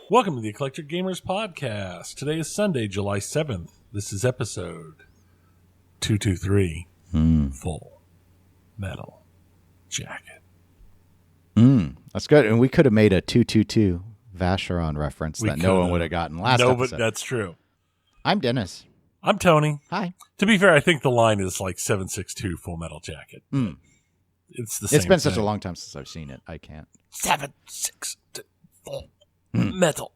Welcome to the Eclectic Gamers Podcast. Today is Sunday, July 7th. This is episode 223, Full Metal Jacket. That's good. And we could have made a 222 Vacheron reference that no one would have gotten last episode. No, but that's true. I'm Dennis. I'm Tony. Hi. To be fair, I think the line is like 762 Full Metal Jacket. It's the same It's been thing. such a long time since I've seen it. I can't. 762 Full Metal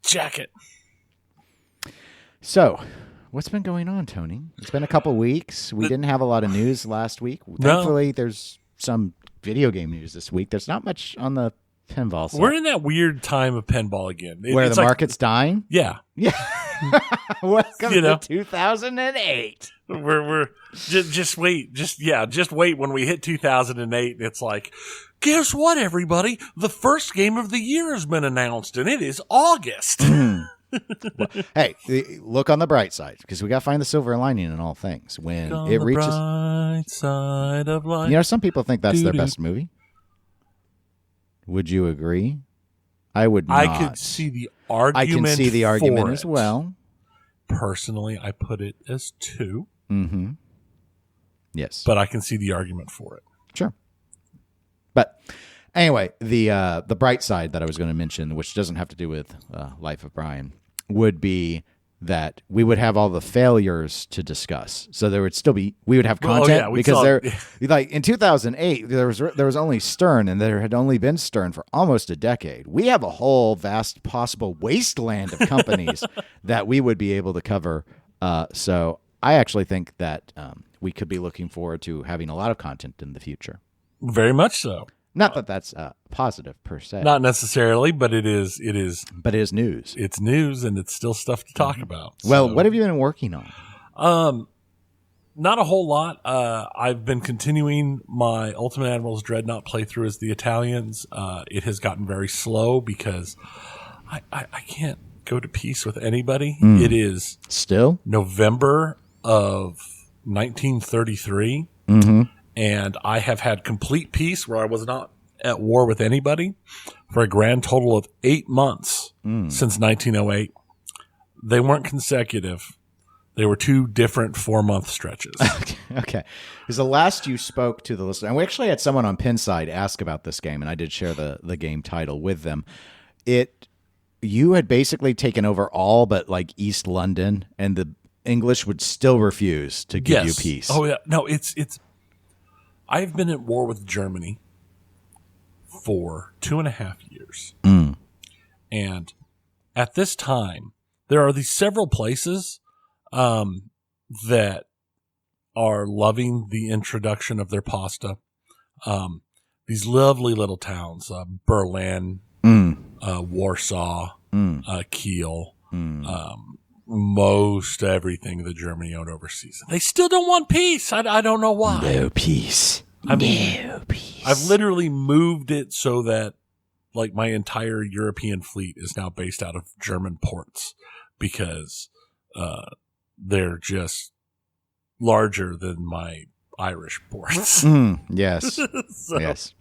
Jacket. So, what's been going on, Tony? It's been a couple weeks. We didn't have a lot of news last week. Thankfully, there's some video game news this week. There's not much on the pinball side. We're in that weird time of pinball again. Where the market's dying? Yeah. Yeah. Welcome to 2008. We're just wait. Just wait when we hit 2008. It's like, guess what, everybody? The first game of the year has been announced, and it is August. Hey, look on the bright side, because we got to find the silver lining in all things. When on it the reaches, bright side of life. you know, some people think that's their best movie. Would you agree? I would not. I could see the argument. I can see the argument for as it. well. Personally, I put it as 2. Mm-hmm. Yes, but I can see the argument for it. Sure. But anyway, the bright side that I was going to mention, which doesn't have to do with Life of Brian, would be that we would have all the failures to discuss. So there would still be, we would have content because there, like in 2008, there was only Stern, and there had only been Stern for almost a decade. We have a whole vast possible wasteland of companies that we would be able to cover. So I actually think that we could be looking forward to having a lot of content in the future. Very much so. Not that that's positive per se. Not necessarily, but it is. But it is news. It's news, and it's still stuff to talk about. Well, what have you been working on? Not a whole lot. I've been continuing my Ultimate Admiral's Dreadnought playthrough as the Italians. It has gotten very slow because I can't go to peace with anybody. It is still November of 1933. And I have had complete peace where I was not at war with anybody for a grand total of 8 months since 1908. They weren't consecutive. They were 2 different 4-month stretches. Okay. Because the last you spoke to the listener, and we actually had someone on Pinside ask about this game, and I did share the game title with them. You had basically taken over all but like East London, and the English would still refuse to give you peace. Oh yeah. No, it's I've been at war with Germany for 2.5 years. And at this time, there are these several places that are loving the introduction of their pasta. These lovely little towns, Berlin, Warsaw, Kiel, most everything that Germany owned overseas. They still don't want peace. I don't know why. No peace. No peace. I've literally moved it so that like my entire European fleet is now based out of German ports because they're just larger than my Irish ports. Yes. Yes.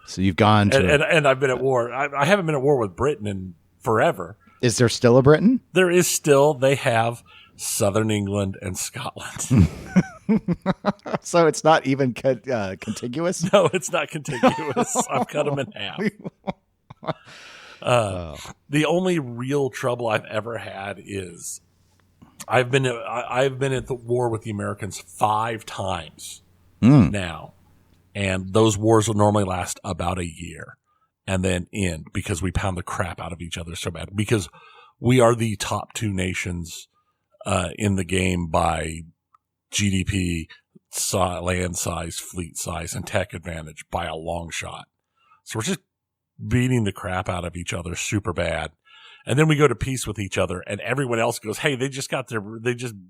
So you've gone to... And I've been at war. I haven't been at war with Britain in forever. Is there still a Britain? There is still. They have Southern England and Scotland. So it's not even contiguous? No, it's not contiguous. I've cut them in half. The only real trouble I've ever had is I've been at the war with the Americans 5 times now, and those wars will normally last about a year and then end because we pound the crap out of each other so bad because we are the top 2 nations in the game by GDP, land size, fleet size, and tech advantage by a long shot. So we're just beating the crap out of each other super bad. And then we go to peace with each other, and everyone else goes, hey, they just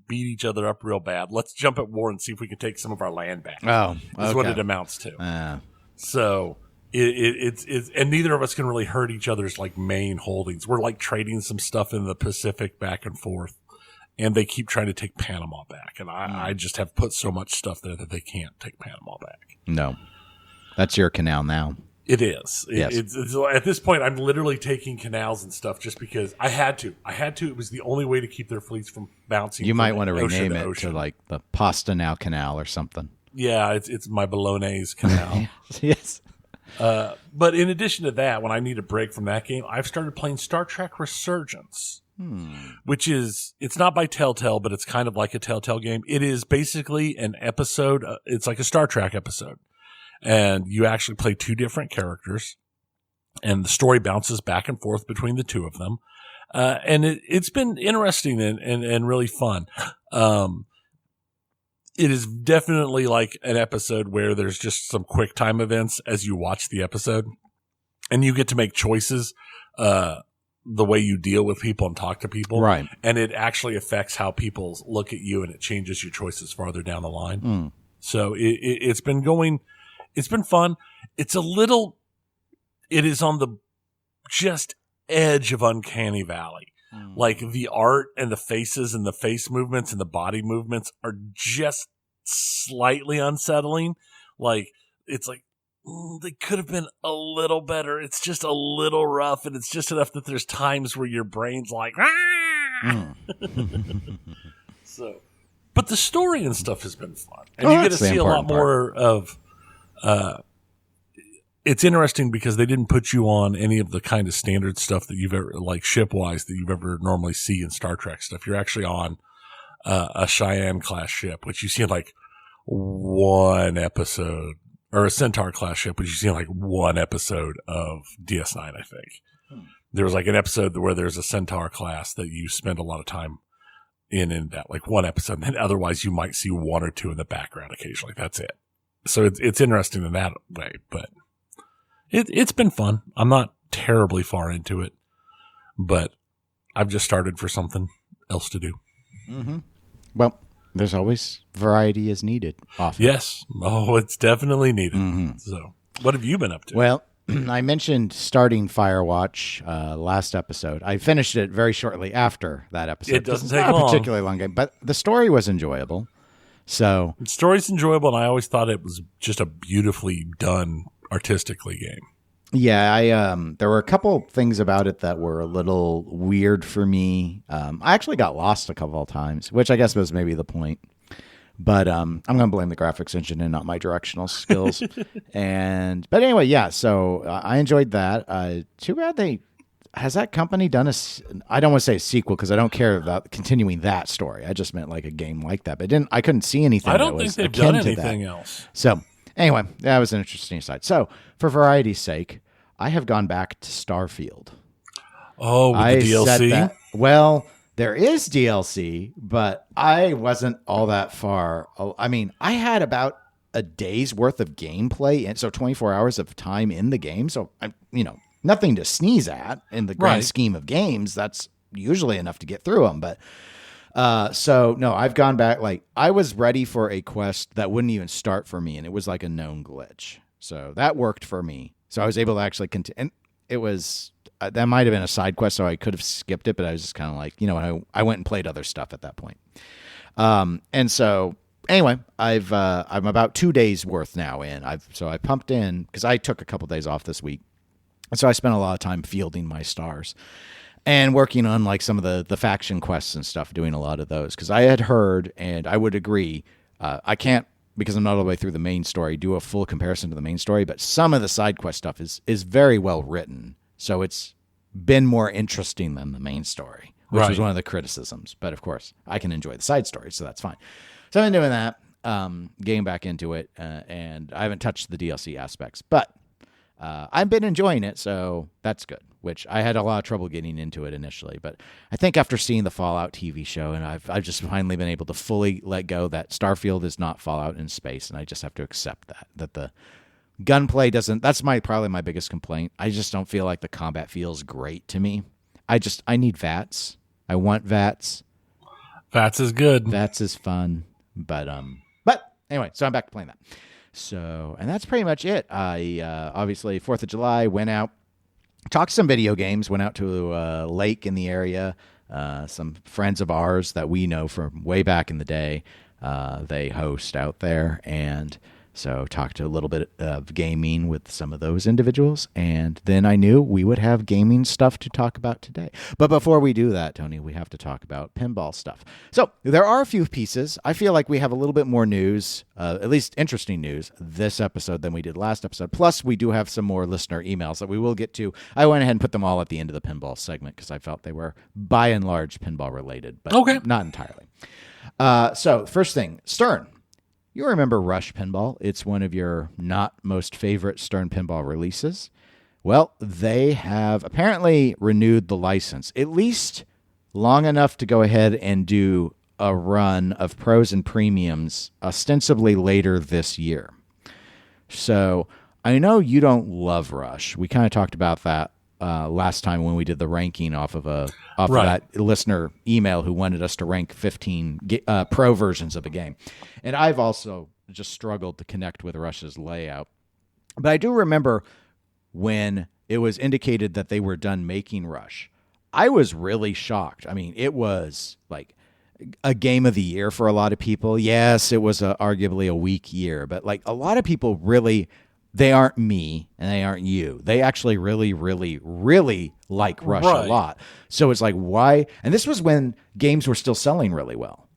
beat each other up real bad. Let's jump at war and see if we can take some of our land back. Oh, okay. That's what it amounts to. So it's and neither of us can really hurt each other's like main holdings. We're like trading some stuff in the Pacific back and forth, and they keep trying to take Panama back. And I just have put so much stuff there that they can't take Panama back. No. That's your canal now. It is. Yes. It's at this point, I'm literally taking canals and stuff just because I had to. It was the only way to keep their fleets from bouncing. You might want to rename it to like the Postanau Canal or something. Yeah, it's my Bolognese canal. Yes. But in addition to that, when I need a break from that game, I've started playing Star Trek Resurgence, which it's not by Telltale, but it's kind of like a Telltale game. It is basically an episode. It's like a Star Trek episode. And you actually play two different characters, and the story bounces back and forth between the two of them. And it's been interesting and really fun. It is definitely like an episode where there's just some quick time events as you watch the episode, and you get to make choices, the way you deal with people and talk to people. Right. And it actually affects how people look at you, and it changes your choices farther down the line. So it's been going. It's been fun. It is on the just edge of Uncanny Valley. Like the art and the faces and the face movements and the body movements are just slightly unsettling. Like, it's like, they could have been a little better. It's just a little rough, and it's just enough that there's times where your brain's like, So, but the story and stuff has been fun. And you get to see a lot more of, it's interesting because they didn't put you on any of the kind of standard stuff that you've ever, like ship-wise, that you've ever normally see in Star Trek stuff. You're actually on a Cheyenne-class ship, which you see in like one episode, or a Centaur-class ship, which you see in like one episode of DS9, I think. There was like an episode where there's a Centaur class that you spend a lot of time in that, like one episode. And then otherwise you might see one or two in the background occasionally. That's it. So it's interesting in that way, but it's been fun. I'm not terribly far into it, but I've just started for something else to do. Mm-hmm. Well, there's always variety is needed. Often. Yes. Oh, it's definitely needed. Mm-hmm. So what have you been up to? Well, I mentioned starting Firewatch last episode. I finished it very shortly after that episode. It doesn't take long. long. A particularly long game, but the story was enjoyable. So the story's enjoyable, and I always thought it was just a beautifully done artistically game. Yeah, there were a couple things about it that were a little weird for me. I actually got lost a couple of times, which I guess was maybe the point. But I'm going to blame the graphics engine and not my directional skills. But anyway, yeah. So I enjoyed that. Too bad has that company done I don't want to say a sequel because I don't care about continuing that story. I just meant like a game like that. But I couldn't see anything. I don't think they've done anything else. So anyway, that was an interesting aside. So for variety's sake, I have gone back to Starfield. Oh, with the DLC? Well, there is DLC, but I wasn't all that far. I mean, I had about a day's worth of gameplay, and so 24 hours of time in the game. So, nothing to sneeze at in the grand scheme of games. That's usually enough to get through them. But so no, I've gone back. Like, I was ready for a quest that wouldn't even start for me, and it was like a known glitch. So that worked for me. So I was able to actually continue. And it was. That might have been a side quest, so I could have skipped it, but I was just kind of like, I went and played other stuff at that point. And so anyway, I'm about 2 days worth now in. I pumped in because I took a couple days off this week. And so I spent a lot of time fielding my stars and working on like some of the faction quests and stuff, doing a lot of those. Because I had heard, and I would agree, I can't, because I'm not all the way through the main story, do a full comparison to the main story, but some of the side quest stuff is very well written. So it's been more interesting than the main story, which was one of the criticisms. But of course, I can enjoy the side stories, so that's fine. So I've been doing that, getting back into it, and I haven't touched the DLC aspects. But I've been enjoying it, so that's good, which I had a lot of trouble getting into it initially. But I think after seeing the Fallout TV show, and I've just finally been able to fully let go that Starfield is not Fallout in space, and I just have to accept that the gunplay doesn't. That's probably my biggest complaint. I just don't feel like the combat feels great to me. I need VATS. I want VATS. VATS is good. VATS is fun, but anyway, so I'm back to playing that. So, and that's pretty much it. I obviously 4th of July went out, talked some video games, went out to a lake in the area. Some friends of ours that we know from way back in the day, they host out there, and So talked a little bit of gaming with some of those individuals, and then I knew we would have gaming stuff to talk about today. But before we do that, Tony, we have to talk about pinball stuff. So there are a few pieces. I feel like we have a little bit more news, at least interesting news, this episode than we did last episode. Plus, we do have some more listener emails that we will get to. I went ahead and put them all at the end of the pinball segment because I felt they were, by and large, pinball related, but not entirely. So first thing, Stern. You remember Rush Pinball. It's one of your not most favorite Stern Pinball releases. Well, they have apparently renewed the license, at least long enough to go ahead and do a run of pros and premiums ostensibly later this year. So I know you don't love Rush. We kind of talked about that last time when we did the ranking off of that listener email who wanted us to rank 15 pro versions of a game. And I've also just struggled to connect with Rush's layout. But I do remember when it was indicated that they were done making Rush, I was really shocked. I mean, it was like a game of the year for a lot of people. Yes, it was arguably a weak year, but like a lot of people really... They aren't me and they aren't you. They actually really, really, really like Rush a lot. So it's like, why? And this was when games were still selling really well.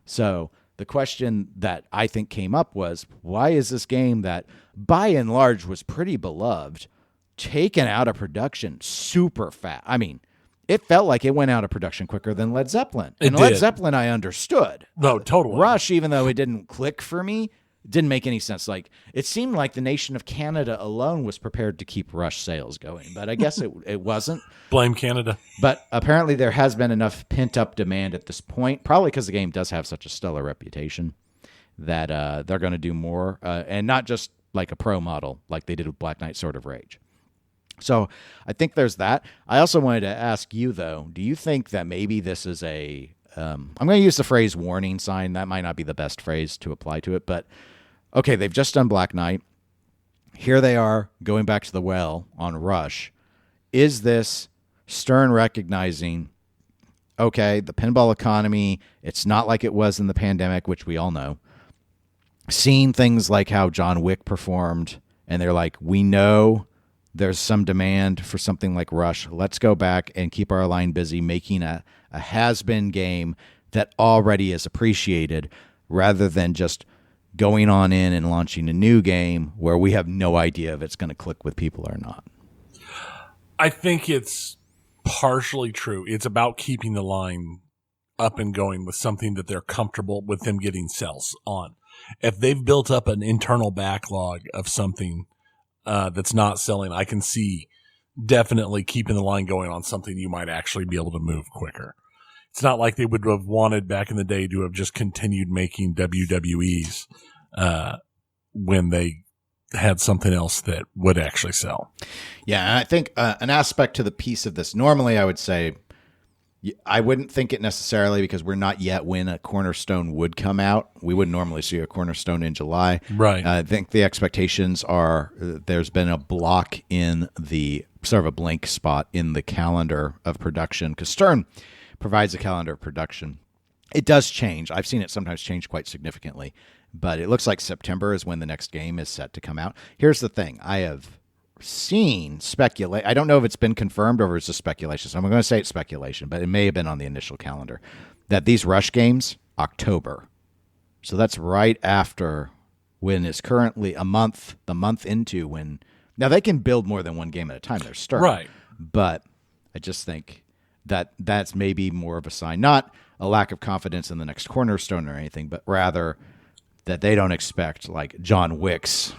So the question that I think came up was, why is this game that by and large was pretty beloved, taken out of production super fast? I mean, it felt like it went out of production quicker than Led Zeppelin. And Led Zeppelin I understood. No, totally. Rush, even though it didn't click for me, didn't make any sense. Like, it seemed like the nation of Canada alone was prepared to keep Rush sales going, but I guess it wasn't. Blame Canada. But apparently there has been enough pent-up demand at this point, probably because the game does have such a stellar reputation, that they're going to do more, and not just like a pro model like they did with Black Knight Sword of Rage. So I think there's that. I also wanted to ask you, though, do you think that maybe this is I'm going to use the phrase warning sign. That might not be the best phrase to apply to it, but okay, they've just done Black Knight. Here they are going back to the well on Rush. Is this Stern recognizing, okay, the pinball economy, it's not like it was in the pandemic, which we all know. Seeing things like how John Wick performed, and they're like, we know there's some demand for something like Rush. Let's go back and keep our line busy making a has-been game that already is appreciated, rather than just going on in and launching a new game where we have no idea if it's going to click with people or not. I think it's partially true. It's about keeping the line up and going with something that they're comfortable with them getting sales on. If they've built up an internal backlog of something that's not selling, I can see definitely keeping the line going on something you might actually be able to move quicker. It's not like they would have wanted back in the day to have just continued making WWEs when they had something else that would actually sell. Yeah, and I think an aspect to the piece of this, normally I would say, I wouldn't think it necessarily because we're not yet when a Cornerstone would come out. We wouldn't normally see a Cornerstone in July. Right. I think the expectations are there's been a block in the sort of a blank spot in the calendar of production because Stern provides a calendar of production. It does change. I've seen it sometimes change quite significantly, but it looks like September is when the next game is set to come out. Here's the thing. I have seen speculate. I don't know if it's been confirmed or if it's just speculation. So I'm going to say it's speculation, but it may have been on the initial calendar that these Rush games, October. So that's right after when it's currently the month into when, now they can build more than one game at a time. They're starting. Right. But I just think that's maybe more of a sign, not a lack of confidence in the next Cornerstone or anything, but rather that they don't expect like John Wick's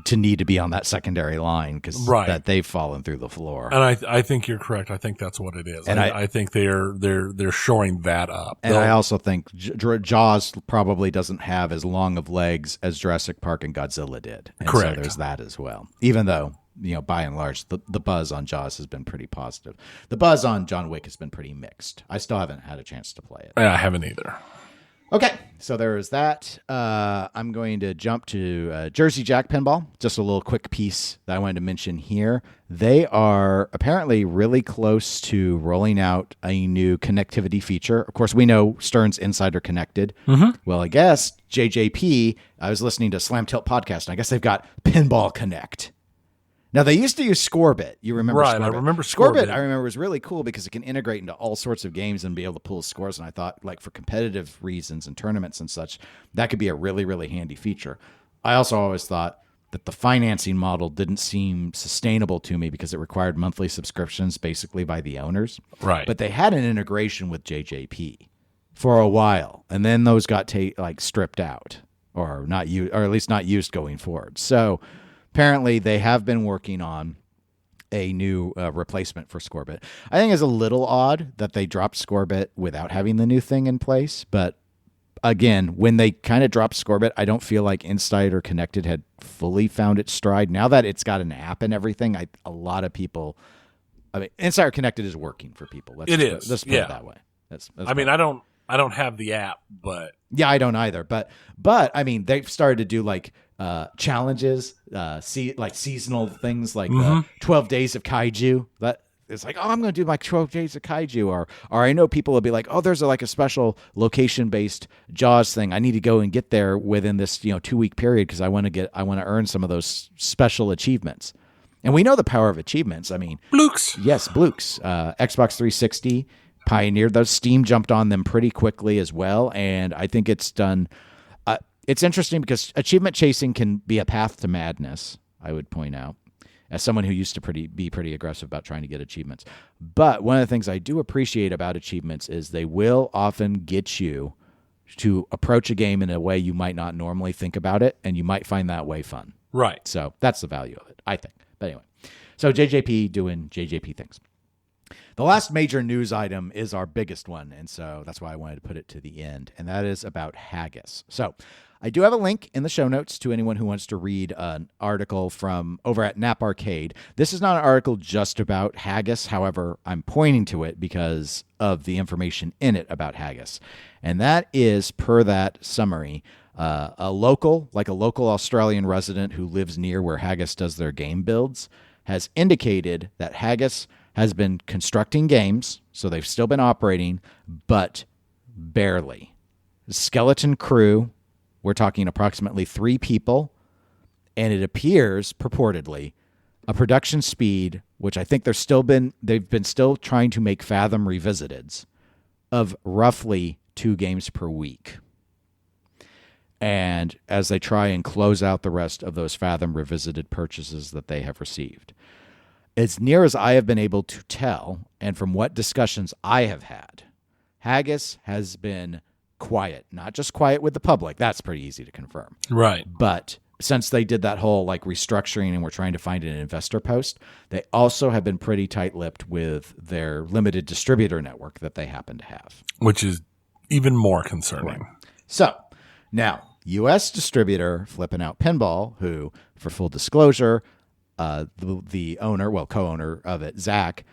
to need to be on that secondary line because that they've fallen through the floor. And I think you're correct. I think that's what it is. And I think they're shoring that up. And I also think Jaws probably doesn't have as long of legs as Jurassic Park and Godzilla did. And correct. So there's that as well. Even though, by and large, the buzz on Jaws has been pretty positive. The buzz on John Wick has been pretty mixed. I still haven't had a chance to play it. I haven't either. Okay, so there is that. I'm going to jump to Jersey Jack Pinball. Just a little quick piece that I wanted to mention here. They are apparently really close to rolling out a new connectivity feature. Of course, we know Stern's Insider Connected. Mm-hmm. Well, I guess JJP, I was listening to Slam Tilt Podcast, and I guess they've got Pinball Connect. Now, they used to use Scorebit. You remember right, Scorebit? I remember Scorebit, I remember, was really cool because it can integrate into all sorts of games and be able to pull scores. And I thought, like, for competitive reasons and tournaments and such, that could be a really, really handy feature. I also always thought that the financing model didn't seem sustainable to me because it required monthly subscriptions basically by the owners. Right. But they had an integration with JJP for a while, and then those got stripped out or not used, or at least not used going forward. So apparently, they have been working on a new replacement for Scorebit. I think it's a little odd that they dropped Scorebit without having the new thing in place. But again, when they kind of dropped Scorebit, I don't feel like Insider Connected had fully found its stride. Now that it's got an app and everything, a lot of people, Insider Connected is working for people. Let's put it that way. I don't have the app, but yeah, I don't either. But I mean, they've started to do challenges, seasonal things like 12 days of kaiju. That it's like, oh, I'm going to do my 12 days of kaiju, or I know people will be like, oh, there's a special location based Jaws thing. I need to go and get there within this 2-week period because I want to earn some of those special achievements. And we know the power of achievements. I mean, Blooks. Yes, Blooks. Xbox 360 pioneered those. Steam jumped on them pretty quickly as well, and I think it's done. It's interesting because achievement chasing can be a path to madness, I would point out, as someone who used to be pretty aggressive about trying to get achievements. But one of the things I do appreciate about achievements is they will often get you to approach a game in a way you might not normally think about it, and you might find that way fun. Right. So that's the value of it, I think. But anyway, so JJP doing JJP things. The last major news item is our biggest one, and so that's why I wanted to put it to the end, and that is about haggis. So I do have a link in the show notes to anyone who wants to read an article from over at Nap Arcade. This is not an article just about haggis. However, I'm pointing to it because of the information in it about haggis, and that is, per that summary, a local Australian resident who lives near where Haggis does their game builds has indicated that Haggis has been constructing games, so they've still been operating, but barely. Skeleton crew, we're talking approximately 3 people, and it appears, purportedly, a production speed, which I think they've been still trying to make Fathom Revisiteds, of roughly 2 games per week. And as they try and close out the rest of those Fathom Revisited purchases that they have received. As near as I have been able to tell, and from what discussions I have had, Haggis has been quiet. Not just quiet with the public. That's pretty easy to confirm. Right. But since they did that whole restructuring and were trying to find an investor post, they also have been pretty tight-lipped with their limited distributor network that they happen to have. Which is even more concerning. Right. So, now, U.S. distributor Flippin' Out Pinball, who, for full disclosure, the owner, co-owner of it, Zach,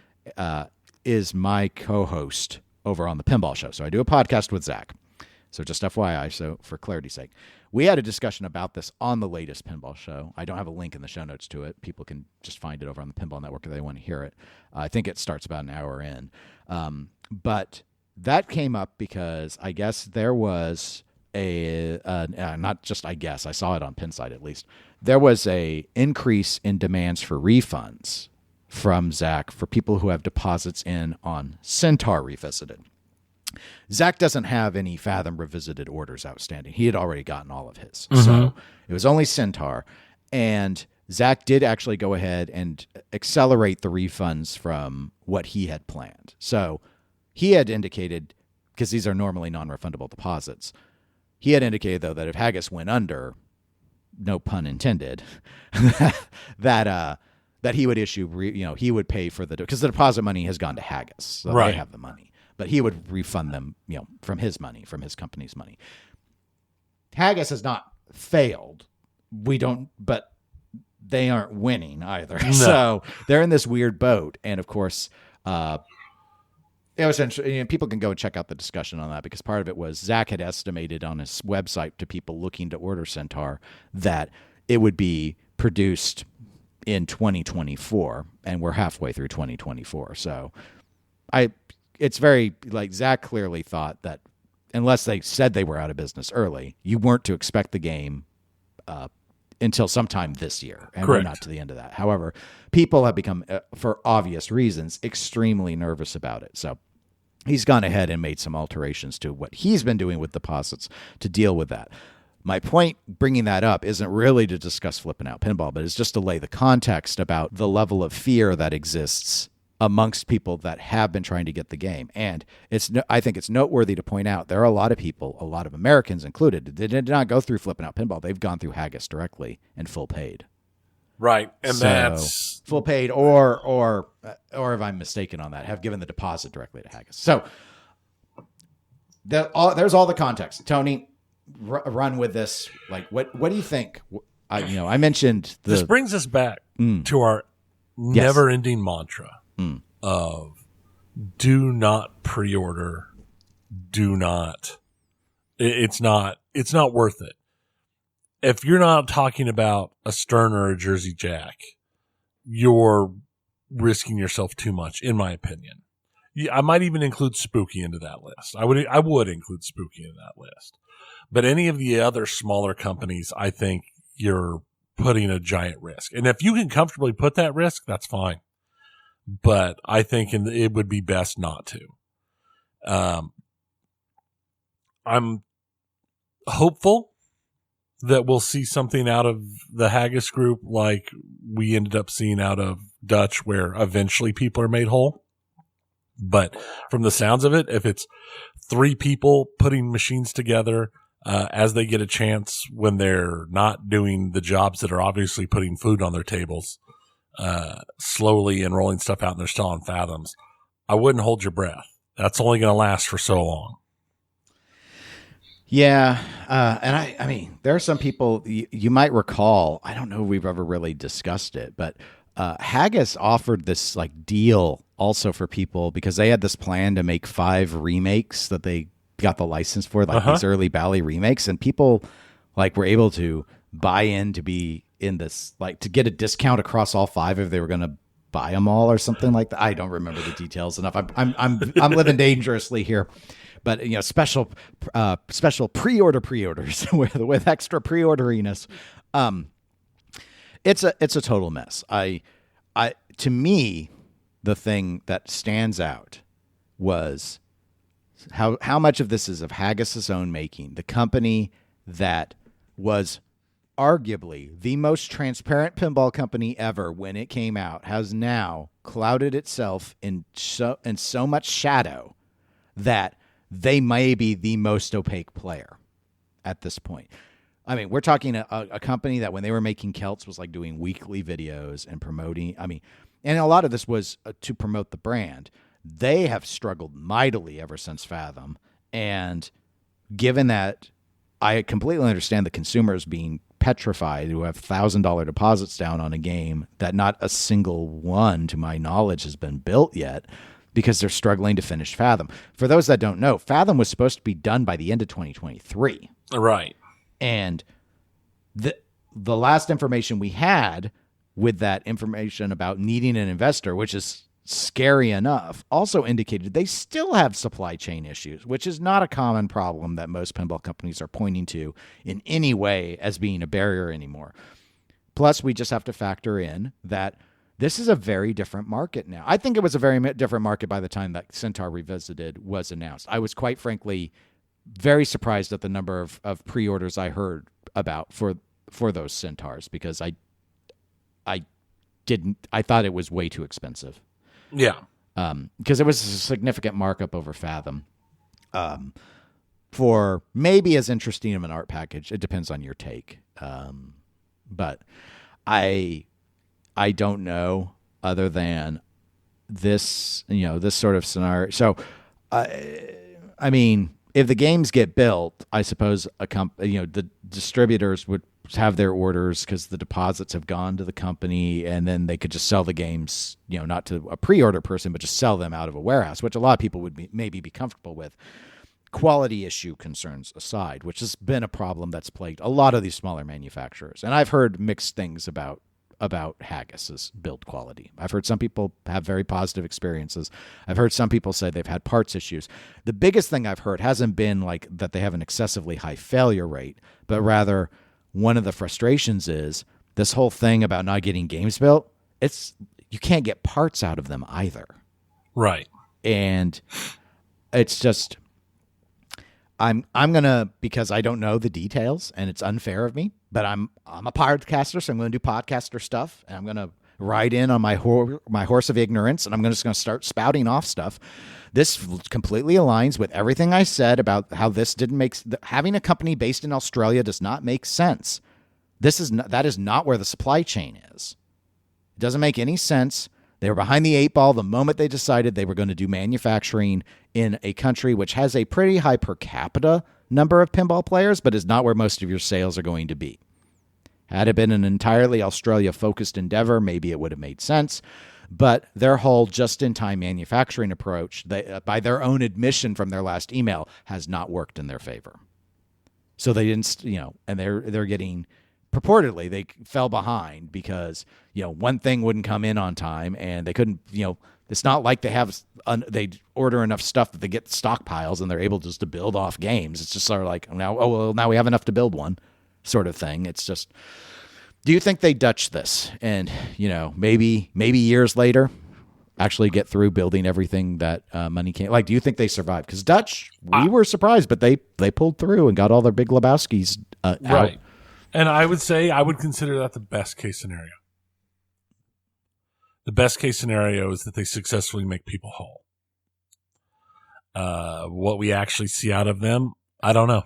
is my co-host over on the Pinball Show. So I do a podcast with Zach. So just FYI, so for clarity's sake. We had a discussion about this on the latest Pinball Show. I don't have a link in the show notes to it. People can just find it over on the Pinball Network if they want to hear it. I think it starts about an hour in. But that came up because I guess there was not just I guess, I saw it on Pinside at least, there was a increase in demands for refunds from Zach for people who have deposits in on Centaur Revisited. Zach doesn't have any Fathom Revisited orders outstanding. He had already gotten all of his. Mm-hmm. So it was only Centaur. And Zach did actually go ahead and accelerate the refunds from what he had planned. So he had indicated, because these are normally non-refundable deposits, he had indicated, though, that if Haggis went under, no pun intended, that he would issue, he would pay for because the deposit money has gone to Haggis, so right. They have the money, but he would refund them, from his money, from his company's money. Haggis has not failed. But they aren't winning either. No. So they're in this weird boat, and of course, it was interesting. You know, people can go and check out the discussion on that because part of it was Zach had estimated on his website to people looking to order Centaur that it would be produced in 2024, and we're halfway through 2024. So it's very, like, Zach clearly thought that unless they said they were out of business early, you weren't to expect the game until sometime this year, and Correct. we're not to the end of that. However, people have become, for obvious reasons, extremely nervous about it. So he's gone ahead and made some alterations to what he's been doing with deposits to deal with that. My point bringing that up isn't really to discuss flipping out pinball, but it's just to lay the context about the level of fear that exists amongst people that have been trying to get the game. And I think it's noteworthy to point out there are a lot of people, a lot of Americans included, that did not go through flipping out pinball. They've gone through Haggis directly and full paid. Right. And so, that's full paid or if I'm mistaken on that, have given the deposit directly to Haggis. So there's all the context. Tony, run with this. Like, what do you think? I mentioned this brings us back to our never-ending mantra of do not pre-order, do not. It's not worth it. If you're not talking about a Stern or a Jersey Jack, you're risking yourself too much, in my opinion. I might even include Spooky into that list. I would include Spooky into that list. But any of the other smaller companies, I think you're putting a giant risk. And if you can comfortably put that risk, that's fine. But I think it would be best not to. I'm hopeful that we'll see something out of the Haggis group like we ended up seeing out of Dutch, where eventually people are made whole. But from the sounds of it, if it's 3 people putting machines together as they get a chance when they're not doing the jobs that are obviously putting food on their tables, slowly and rolling stuff out and they're still on fathoms, I wouldn't hold your breath. That's only going to last for so long. Yeah. And I mean, there are some people you might recall, I don't know if we've ever really discussed it, but Haggis offered this like deal also for people because they had this plan to make 5 remakes that they got the license for, like these early Bally remakes, and people like were able to buy in to be in this, like to get a discount across all 5 if they were going to buy them all or something like that. I don't remember the details enough. I'm living dangerously here, but special pre-orders with extra pre-orderiness. It's a total mess. To me, the thing that stands out was how much of this is of Haggis's own making. The company that was arguably the most transparent pinball company ever when it came out has now clouded itself in so much shadow that they may be the most opaque player at this point. I mean, we're talking a company that when they were making Celts was like doing weekly videos and promoting. I mean, and a lot of this was to promote the brand. They have struggled mightily ever since Fathom. And given that I completely understand the consumers being petrified who have $1,000 deposits down on a game that not a single one, to my knowledge, has been built yet because they're struggling to finish Fathom. For those that don't know, Fathom was supposed to be done by the end of 2023. Right. And the last information we had with that information about needing an investor, which is scary enough, also indicated they still have supply chain issues, which is not a common problem that most pinball companies are pointing to in any way as being a barrier anymore. Plus, we just have to factor in that this is a very different market now. I think it was a very different market by the time that Centaur Revisited was announced. I was quite frankly very surprised at the number of pre-orders I heard about for those Centaurs because I thought it was way too expensive. Yeah. Because it was a significant markup over Fathom. For maybe as interesting of an art package, it depends on your take. But I don't know other than this, this sort of scenario. So, I mean, if the games get built, I suppose the distributors would have their orders because the deposits have gone to the company, and then they could just sell the games, not to a pre-order person, but just sell them out of a warehouse, which a lot of people would maybe be comfortable with. Quality issue concerns aside, which has been a problem that's plagued a lot of these smaller manufacturers. And I've heard mixed things about Haggis's build quality. I've heard some people have very positive experiences. I've heard some people say they've had parts issues. The biggest thing I've heard hasn't been like that they have an excessively high failure rate, but rather one of the frustrations is this whole thing about not getting games built. You can't get parts out of them either. Right. And it's just, I'm gonna, because I don't know the details and it's unfair of me, but I'm a podcaster, so I'm gonna do podcaster stuff, and I'm gonna ride in on my horse of ignorance, and I'm just gonna start spouting off stuff. This completely aligns with everything I said about how this having a company based in Australia does not make sense. That is not where the supply chain is. It doesn't make any sense. They were behind the eight ball the moment they decided they were going to do manufacturing in a country which has a pretty high per capita number of pinball players, but is not where most of your sales are going to be. Had it been an entirely Australia-focused endeavor, maybe it would have made sense. But their whole just-in-time manufacturing approach, by their own admission from their last email, has not worked in their favor. So they didn't, and they're getting... Purportedly, they fell behind because, one thing wouldn't come in on time, and they couldn't, it's not like they order enough stuff that they get stockpiles and they're able just to build off games. It's just sort of like, now we have enough to build one sort of thing. It's just, do you think they Dutch this and, maybe years later actually get through building everything that money can't? Like, do you think they survived? Because Dutch, we were surprised, but they pulled through and got all their big Lebowskis out. Right. And I would say I would consider that the best case scenario. The best case scenario is that they successfully make people whole. What we actually see out of them, I don't know.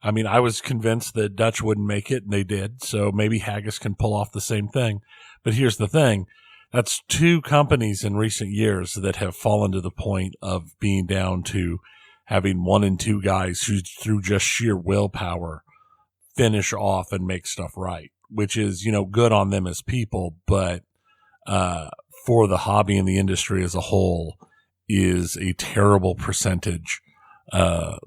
I mean, I was convinced that Dutch wouldn't make it, and they did. So maybe Haggis can pull off the same thing. But here's the thing. That's two companies in recent years that have fallen to the point of being down to having one and two guys who, through just sheer willpower, finish off and make stuff right, which is, good on them as people, but for the hobby and the industry as a whole is a terrible percentage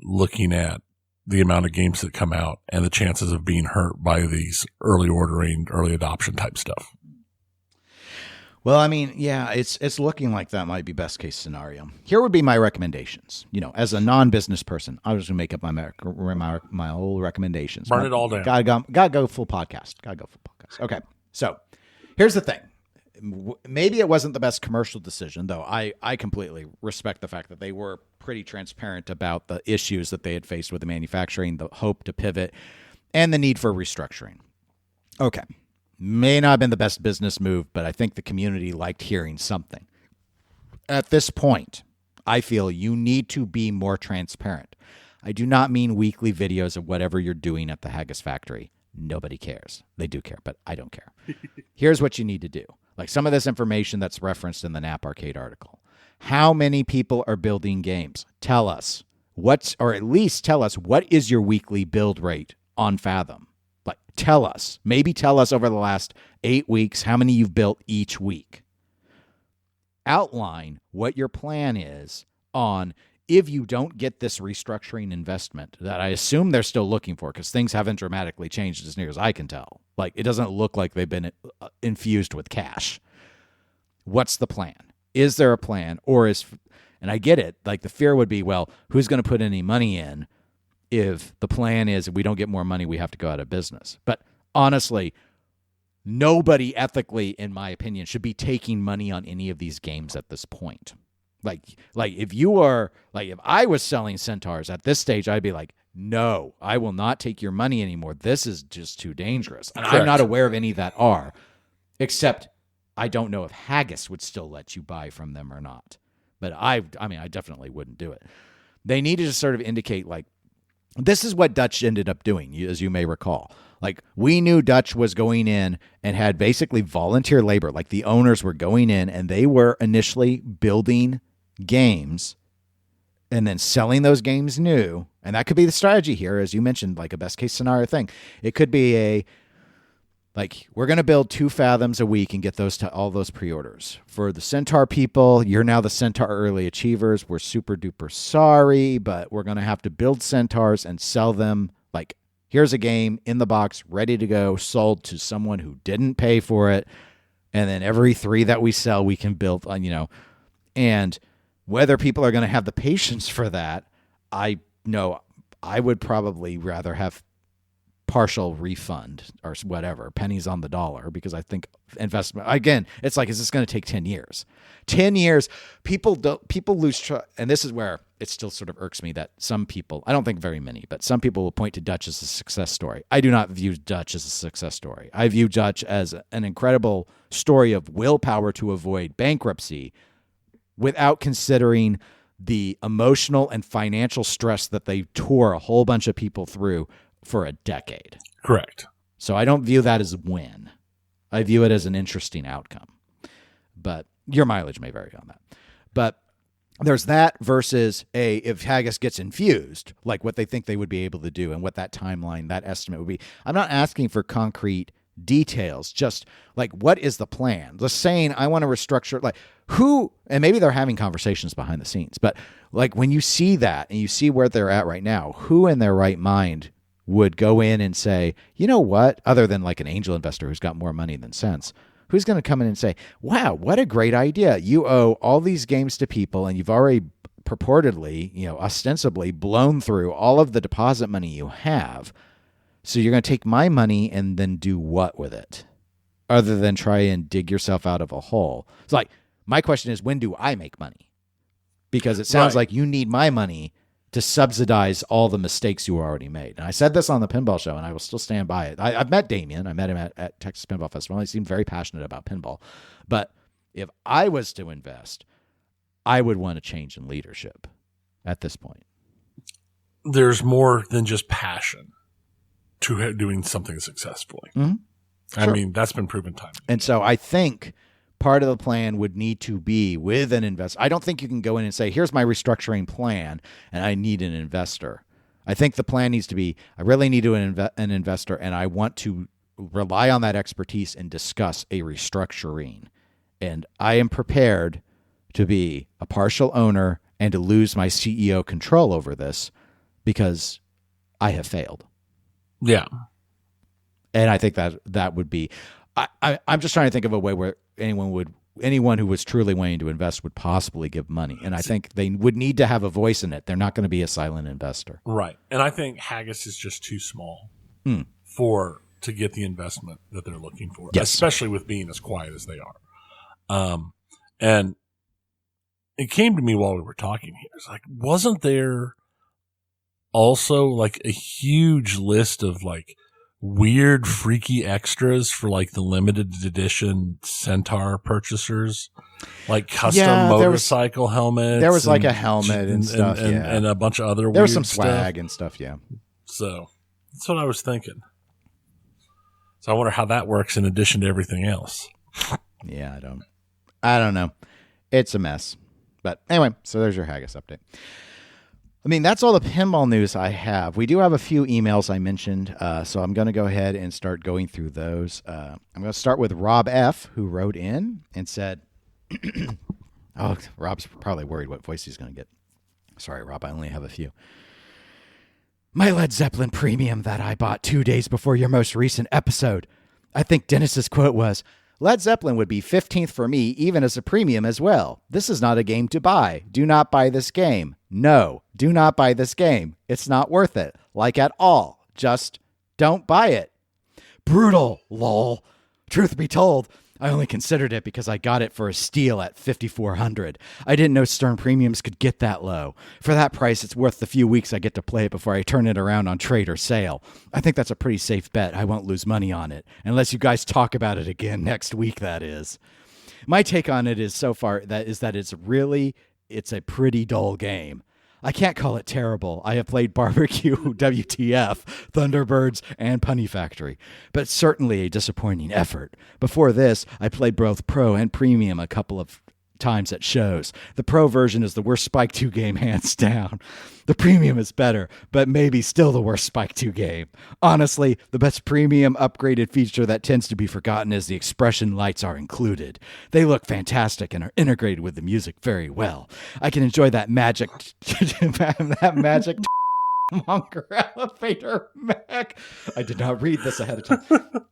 looking at the amount of games that come out and the chances of being hurt by these early ordering, early adoption type stuff. Well, I mean, yeah, it's looking like that might be best case scenario. Here would be my recommendations. As a non-business person, I was going to make up my whole recommendations. Burn it all down. Gotta go full podcast. Okay, so here's the thing. Maybe it wasn't the best commercial decision, though. I completely respect the fact that they were pretty transparent about the issues that they had faced with the manufacturing, the hope to pivot, and the need for restructuring. Okay. May not have been the best business move, but I think the community liked hearing something. At this point, I feel you need to be more transparent. I do not mean weekly videos of whatever you're doing at the Haggis factory. Nobody cares. They do care, but I don't care. Here's what you need to do. Like some of this information that's referenced in the Nap Arcade article. How many people are building games? Tell us. Or at least tell us, what is your weekly build rate on Fathom? Like, tell us. Maybe tell us over the last 8 weeks how many you've built each week. Outline what your plan is on if you don't get this restructuring investment that I assume they're still looking for, because things haven't dramatically changed as near as I can tell. Like, it doesn't look like they've been infused with cash. What's the plan? Is there a plan? And I get it, like the fear would be, well, who's going to put any money in if the plan is if we don't get more money, we have to go out of business? But honestly, nobody ethically, in my opinion, should be taking money on any of these games at this point. Like if I was selling Centaurs at this stage, I'd be like, no, I will not take your money anymore. This is just too dangerous. And I'm not aware of any that are, except I don't know if Haggis would still let you buy from them or not. But I definitely wouldn't do it. They needed to sort of indicate, like, this is what Dutch ended up doing, as you may recall. Like, we knew Dutch was going in and had basically volunteer labor. Like, the owners were going in and they were initially building games and then selling those games new. And that could be the strategy here, as you mentioned, like a best case scenario thing. It could be we're going to build 2 Fathoms a week and get those to all those pre-orders. For the Centaur people, you're now the Centaur early achievers. We're super duper sorry, but we're going to have to build Centaurs and sell them. Like, here's a game in the box, ready to go, sold to someone who didn't pay for it. And then every 3 that we sell, we can build, and whether people are going to have the patience for that, I would probably rather have partial refund or whatever, pennies on the dollar, because I think investment, again, it's like, is this going to take 10 years? 10 years, people lose trust. And this is where it still sort of irks me that some people, I don't think very many, but some people will point to Dutch as a success story. I do not view Dutch as a success story. I view Dutch as an incredible story of willpower to avoid bankruptcy without considering the emotional and financial stress that they tore a whole bunch of people through for a decade. Correct. So I don't view that as a win. I view it as an interesting outcome. But your mileage may vary on that. But there's that versus if Haggis gets infused, like what they think they would be able to do and what that timeline, that estimate would be. I'm not asking for concrete details, just like, what is the plan? Just saying, I want to restructure, like who, and maybe they're having conversations behind the scenes, but like when you see that and you see where they're at right now, who in their right mind would go in and say, you know what, other than like an angel investor who's got more money than sense, who's going to come in and say, wow, what a great idea. You owe all these games to people and you've already purportedly, ostensibly blown through all of the deposit money you have. So you're going to take my money and then do what with it other than try and dig yourself out of a hole? It's like, my question is, when do I make money? Because it sounds like you need my money to subsidize all the mistakes you already made. And I said this on the Pinball Show, and I will still stand by it. I've met Damien. I met him at Texas Pinball Festival. He seemed very passionate about pinball. But if I was to invest, I would want a change in leadership at this point. There's more than just passion to doing something successfully. Mm-hmm. Sure. I mean, that's been proven time. And so I think part of the plan would need to be with an investor. I don't think you can go in and say, here's my restructuring plan, and I need an investor. I think the plan needs to be, I really need an investor, and I want to rely on that expertise and discuss a restructuring. And I am prepared to be a partial owner and to lose my CEO control over this because I have failed. Yeah. And I think that would be, I'm just trying to think of a way where anyone who was truly wanting to invest would possibly give money. And I think they would need to have a voice in it. They're not going to be a silent investor. Right. And I think Haggis is just too small to get the investment that they're looking for, especially with being as quiet as they are. And it came to me while we were talking here. It's like, wasn't there also like a huge list of like weird, freaky extras for like the limited edition Centaur purchasers, like custom motorcycle helmets? There was like a helmet and stuff, and a bunch of other. There weird was some swag stuff. And stuff, yeah. So that's what I was thinking. So I wonder how that works in addition to everything else. Yeah, I don't know. It's a mess. But anyway, so there's your Haggis update. I mean, that's all the pinball news I have. We do have a few emails I mentioned, so I'm going to go ahead and start going through those. I'm going to start with Rob F., who wrote in and said, oh, Rob's probably worried what voice he's going to get. Sorry, Rob, I only have a few. My Led Zeppelin premium that I bought 2 days before your most recent episode. I think Dennis's quote was, Led Zeppelin would be 15th for me, even as a premium as well. This is not a game to buy. Do not buy this game. No, do not buy this game. It's not worth it. Like at all. Just don't buy it. Brutal, lol. Truth be told, I only considered it because I got it for a steal at $5,400. I didn't know Stern premiums could get that low. For that price, it's worth the few weeks I get to play it before I turn it around on trade or sale. I think that's a pretty safe bet. I won't lose money on it. Unless you guys talk about it again next week, that is. My take on it is so far that it's a pretty dull game. I can't call it terrible. I have played Barbecue, WTF, Thunderbirds, and Punny Factory, but certainly a disappointing effort. Before this, I played both Pro and Premium a couple of times at shows. The Pro version is the worst Spike 2 game, hands down. The Premium is better, but maybe still the worst Spike 2 game. Honestly, the best Premium upgraded feature that tends to be forgotten is the expression lights are included. They look fantastic and are integrated with the music very well. I can enjoy that magic monger elevator mech. I did not read this ahead of time.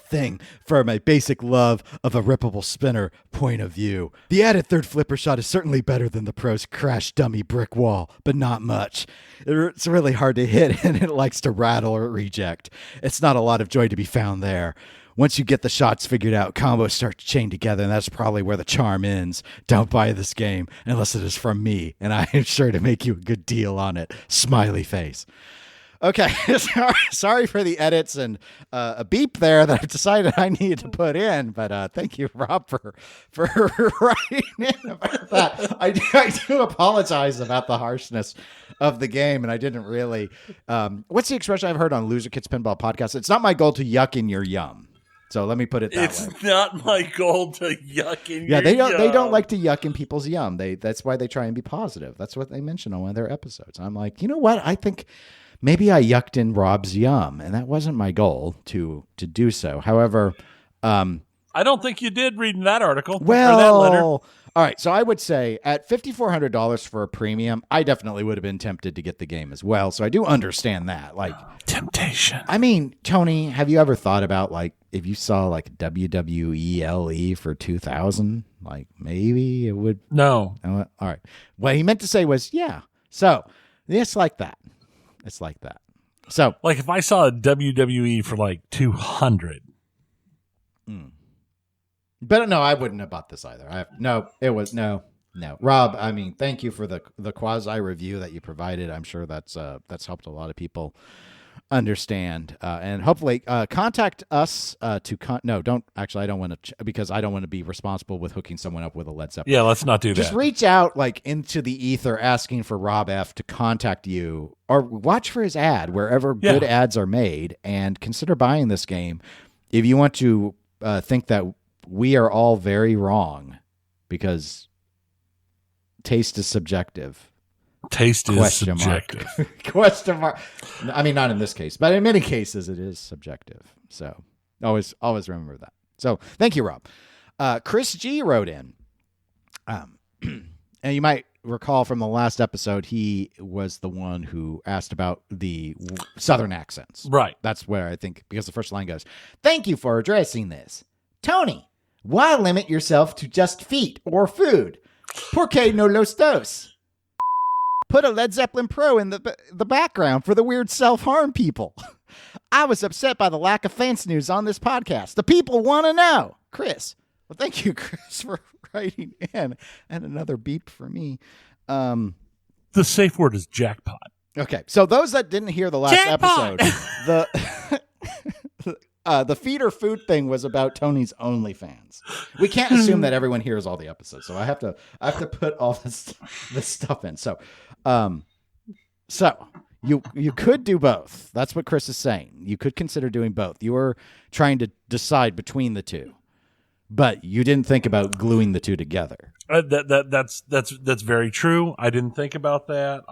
Thing for my basic love of a rippable spinner point of view. The added third flipper shot is certainly better than the Pro's crash dummy brick wall, but not much. It's really hard to hit and it likes to rattle or reject. It's not a lot of joy to be found there. Once you get the shots figured out, combos start to chain together, and that's probably where the charm ends. Don't buy this game unless it is from me, and I am sure to make you a good deal on it. Smiley face. Okay, sorry for the edits and a beep there that I've decided I needed to put in, but thank you, Rob, for writing in about that. I do apologize about the harshness of the game, and I didn't really. What's the expression I've heard on Loser Kids Pinball Podcast? It's not my goal to yuck in your yum. So let me put it that way. It's not my goal to yuck in your yum. Yeah, they don't like to yuck in people's yum. That's why they try and be positive. That's what they mentioned on one of their episodes. I'm like, you know what? I think maybe I yucked in Rob's yum, and that wasn't my goal to do so. However, I don't think you did reading that article. Well, or that letter. All right. So I would say at $5,400 for a premium, I definitely would have been tempted to get the game as well. So I do understand that. Like temptation. I mean, Tony, have you ever thought about like if you saw like WWE LE for 2,000, like maybe it would? No. All right. What he meant to say was, yeah. So it's like that. It's like that. So like if I saw a WWE for like 200. But no, I wouldn't have bought this either. No. Rob, I mean, thank you for the quasi review that you provided. I'm sure that's helped a lot of people understand. And hopefully contact us I don't want to because I don't want to be responsible with hooking someone up with a Led Zeppelin. Yeah, let's not do that. Just reach out like into the ether asking for Rob F to contact you or watch for his ad wherever good ads are made and consider buying this game. If you want to think that we are all very wrong because taste is subjective. Taste is subjective. Question mark. I mean, not in this case, but in many cases it is subjective. So always remember that. So thank you, Rob. Chris G wrote in. And you might recall from the last episode, he was the one who asked about the Southern accents. Right. That's where I think, because the first line goes, "Thank you for addressing this. Tony, why limit yourself to just feet or food? Por qué no los dos? Put a Led Zeppelin Pro in the background for the weird self-harm people. I was upset by the lack of fence news on this podcast. The people want to know." Chris. Well, thank you, Chris, for writing in. And another beep for me. The safe word is jackpot. Okay, so those that didn't hear the last episode, the feed or food thing was about Tony's OnlyFans. We can't assume that everyone hears all the episodes, so I have to put all this stuff in. So you could do both. That's what Chris is saying. You could consider doing both. You were trying to decide between the two, but you didn't think about gluing the two together. That's very true. I didn't think about that.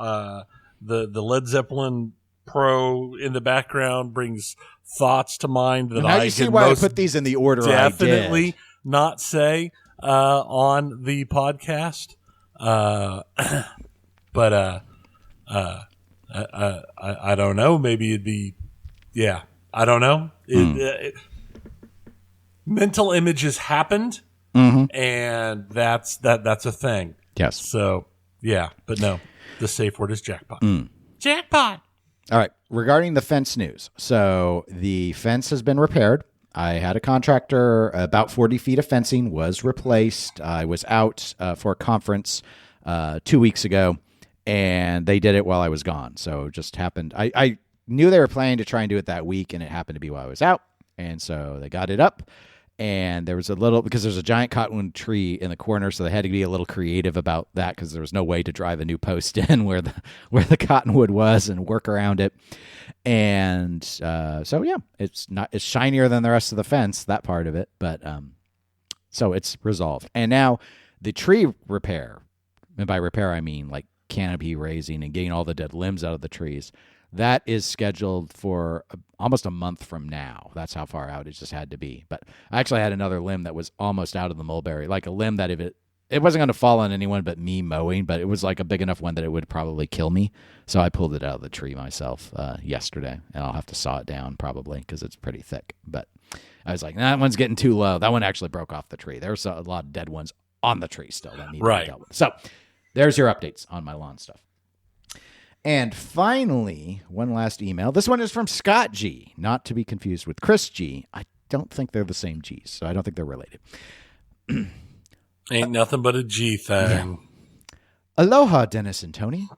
The Led Zeppelin Pro in the background brings thoughts to mind that I see why I put these in the order definitely I did. Not say on the podcast. But I don't know. Maybe it'd be, I don't know. Mental images happened, and that's a thing. Yes. So but no, the safe word is jackpot. Jackpot. All right. Regarding the fence news, so the fence has been repaired. I had a contractor. About 40 feet of fencing was replaced. I was out for a conference 2 weeks ago, and they did it while I was gone. So it just happened. I knew they were planning to try and do it that week, and it happened to be while I was out. And so they got it up. And there was because there's a giant cottonwood tree in the corner, so they had to be a little creative about that because there was no way to drive a new post in where the cottonwood was and work around it. And it's shinier than the rest of the fence, that part of it, but so it's resolved. And now the tree repair, and by repair I mean like canopy raising and getting all the dead limbs out of the trees, that is scheduled for almost a month from now. That's how far out it just had to be. But I actually had another limb that was almost out of the mulberry, like a limb that if it wasn't going to fall on anyone but me mowing, but it was like a big enough one that it would probably kill me. So I pulled it out of the tree myself yesterday, and I'll have to saw it down probably because it's pretty thick. But I was like, that one's getting too low. That one actually broke off the tree. There's a lot of dead ones on the tree still that need to be dealt with. So there's your updates on my lawn stuff. And finally, one last email. This one is from Scott G, not to be confused with Chris G. I don't think they're the same G's, so I don't think they're related. Ain't nothing but a G thing. Yeah. Aloha, Dennis and Tony.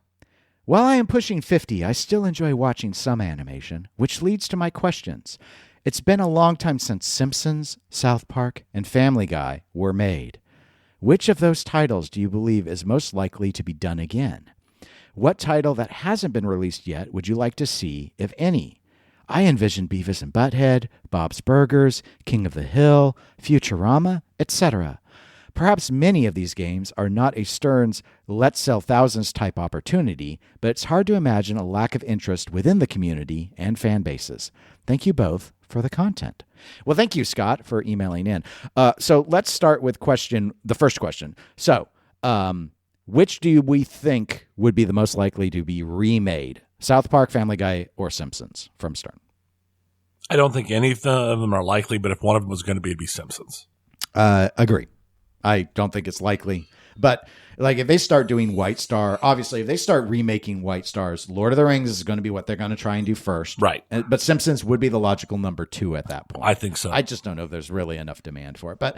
While I am pushing 50, I still enjoy watching some animation, which leads to my questions. It's been a long time since Simpsons, South Park, and Family Guy were made. Which of those titles do you believe is most likely to be done again? What title that hasn't been released yet would you like to see, if any? I envision Beavis and Butthead, Bob's Burgers, King of the Hill, Futurama, etc. Perhaps many of these games are not a Stern's let's sell thousands type opportunity, but it's hard to imagine a lack of interest within the community and fan bases. Thank you both for the content. Well, thank you, Scott, for emailing in. So let's start with the first question. So, which do we think would be the most likely to be remade? South Park, Family Guy, or Simpsons from Stern? I don't think any of them are likely, but if one of them was going to be, it'd be Simpsons. Agree. I don't think it's likely. But like if they start doing White Star, obviously if they start remaking White Stars, Lord of the Rings is going to be what they're going to try and do first. Right. But Simpsons would be the logical number 2 at that point. I think so. I just don't know if there's really enough demand for it. But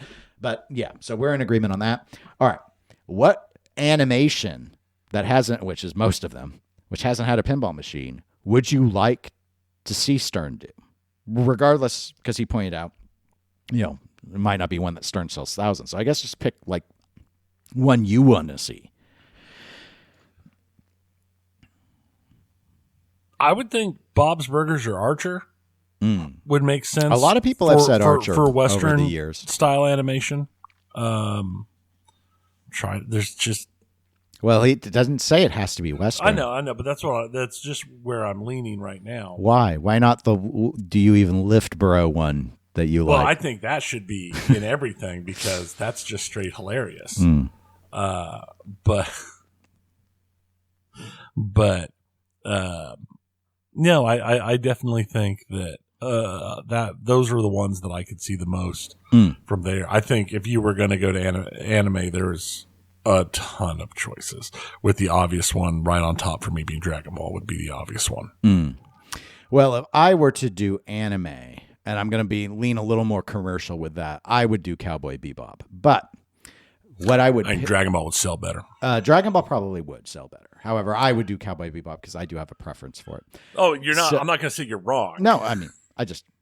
yeah, so we're in agreement on that. All right. What animation that hasn't, which is most of them, which hasn't had a pinball machine, would you like to see Stern do? Regardless, because he pointed out, it might not be one that Stern sells thousands. So I guess just pick like one you want to see. I would think Bob's Burgers or Archer would make sense. A lot of people have said Archer for Western over the years. Style animation. There's just. Well, he doesn't say it has to be Western. I know, but that's just where I'm leaning right now. Why? Why not the Do You Even Lift Bro one that you like? Well, I think that should be in everything because that's just straight hilarious. But no, I definitely think that that those are the ones that I could see the most from there. I think if you were going to go to anime, there's a ton of choices, with the obvious one right on top for me being Dragon Ball would be the obvious one. Well, if I were to do anime, and I'm going to lean a little more commercial with that, I would do Cowboy Bebop. But what I would... I think Dragon Ball would sell better. Dragon Ball probably would sell better. However, I would do Cowboy Bebop because I do have a preference for it. Oh, you're not... I'm not going to say you're wrong. No, I mean,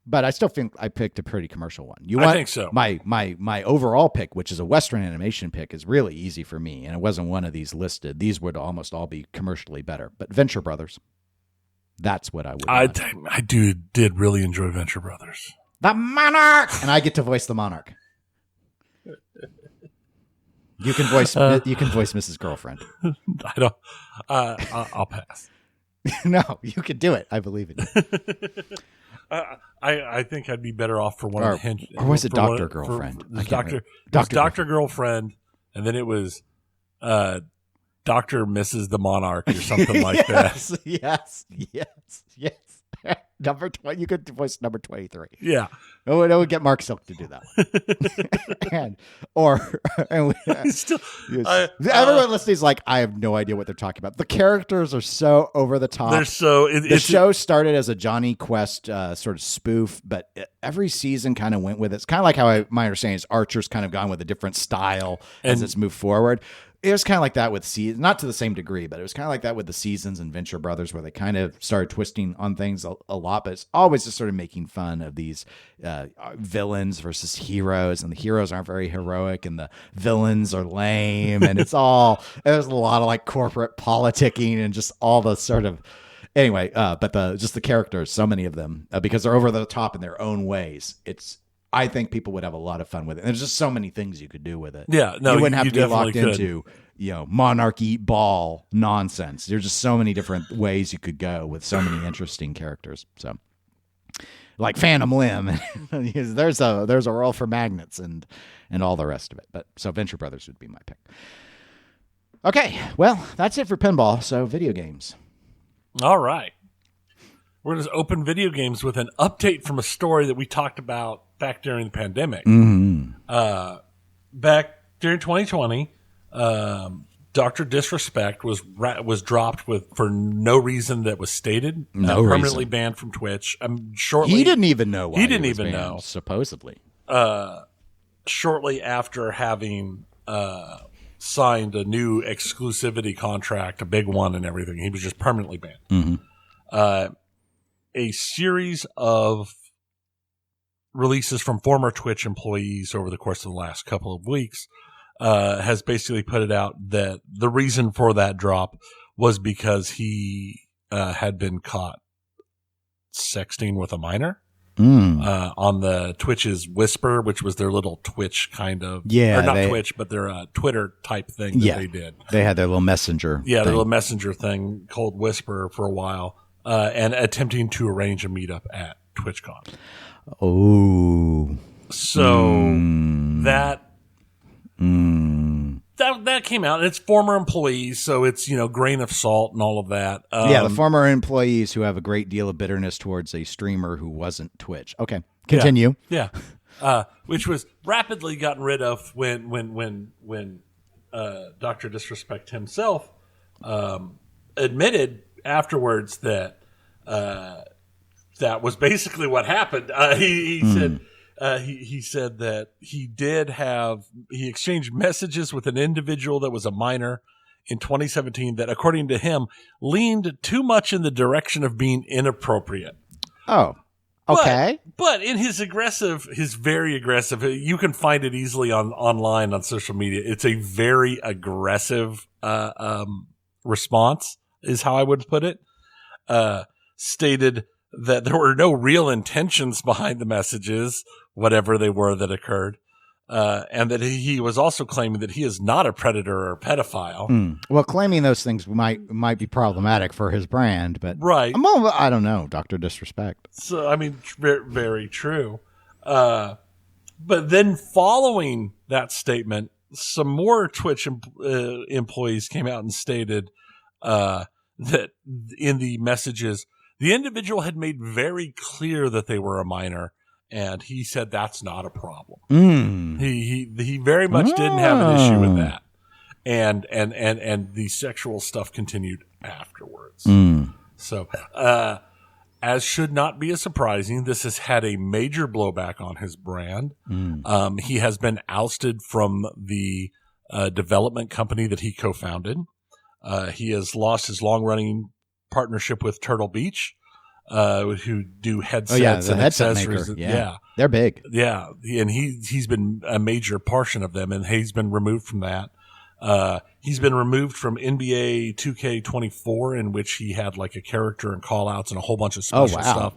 but I still think I picked a pretty commercial one. I think so. My overall pick, which is a Western animation pick, is really easy for me, and it wasn't one of these listed. These would almost all be commercially better. But Venture Brothers, that's what I would. I did really enjoy Venture Brothers. The Monarch, and I get to voice the Monarch. You can voice Mrs. Girlfriend. I don't. I'll pass. No, you could do it. I believe in you. I think I'd be better off for one of the hints. Or was it Dr. Girlfriend? Dr. Girlfriend, and then it was Dr. Mrs. the Monarch or something like that. Yes. Number 20. You could voice number 23. Yeah. It would get Mark Silk to do that one. Everyone listening is like, I have no idea what they're talking about. The characters are so over the top. The show started as a Johnny Quest sort of spoof, but every season kind of went with it. It's kind of like how my understanding is Archer's kind of gone with a different style as it's moved forward. It was kind of like that with seasons, not to the same degree, but it was kind of like that with the Seasons and Venture Brothers, where they kind of started twisting on things a lot, but it's always just sort of making fun of these villains versus heroes, and the heroes aren't very heroic, and the villains are lame, and there's a lot of like corporate politicking and just all the sort of but the characters, so many of them, because they're over the top in their own ways. I think people would have a lot of fun with it. There's just so many things you could do with it. Yeah, no, you wouldn't have to be locked could. into, monarchy ball nonsense. There's just so many different ways you could go with so many interesting characters. So, like Phantom Limb, there's a role for magnets and all the rest of it. But so Venture Brothers would be my pick. Okay, well, that's it for pinball. So video games. All right. We're going to open video games with an update from a story that we talked about back during the pandemic. Mm-hmm. Back during 2020, Dr. Disrespect was dropped for no reason that was stated. Permanently banned from Twitch. He didn't even know why he didn't even know. Supposedly. Shortly after having signed a new exclusivity contract, a big one and everything, he was just permanently banned. Mm-hmm. A series of releases from former Twitch employees over the course of the last couple of weeks has basically put it out that the reason for that drop was because he had been caught sexting with a minor on the Twitch's Whisper, which was their little Twitch kind of, or not Twitch, but their Twitter type thing that they did. They had their little messenger. Yeah, their little messenger thing called Whisper for a while. And attempting to arrange a meetup at TwitchCon. Oh. So that came out. And it's former employees, so it's, grain of salt and all of that. The former employees who have a great deal of bitterness towards a streamer who wasn't Twitch. Okay, continue. Yeah. Which was rapidly gotten rid of when Dr. Disrespect himself admitted afterwards that that was basically what happened. He said he said that he exchanged messages with an individual that was a minor in 2017 that, according to him, leaned too much in the direction of being inappropriate. Oh, okay. But in his very aggressive, you can find it easily online on social media. It's a very aggressive response, is how I would put it. Stated that there were no real intentions behind the messages, whatever they were that occurred, and that he was also claiming that he is not a predator or a pedophile. Well, claiming those things might be problematic for his brand, but right. I don't know, Dr. Disrespect. So, very true. But then following that statement, some more Twitch employees came out and stated that in the messages, the individual had made very clear that they were a minor, and he said that's not a problem. He very much didn't have an issue with that, and the sexual stuff continued afterwards. So, as should not be as surprising, this has had a major blowback on his brand. He has been ousted from the development company that he co-founded. He has lost his long-running partnership with Turtle Beach, who do headsets and accessories. Yeah, they're big. Yeah, and he's been a major portion of them, and he's been removed from that. He's been removed from NBA 2K24, in which he had like a character and call-outs and a whole bunch of special stuff.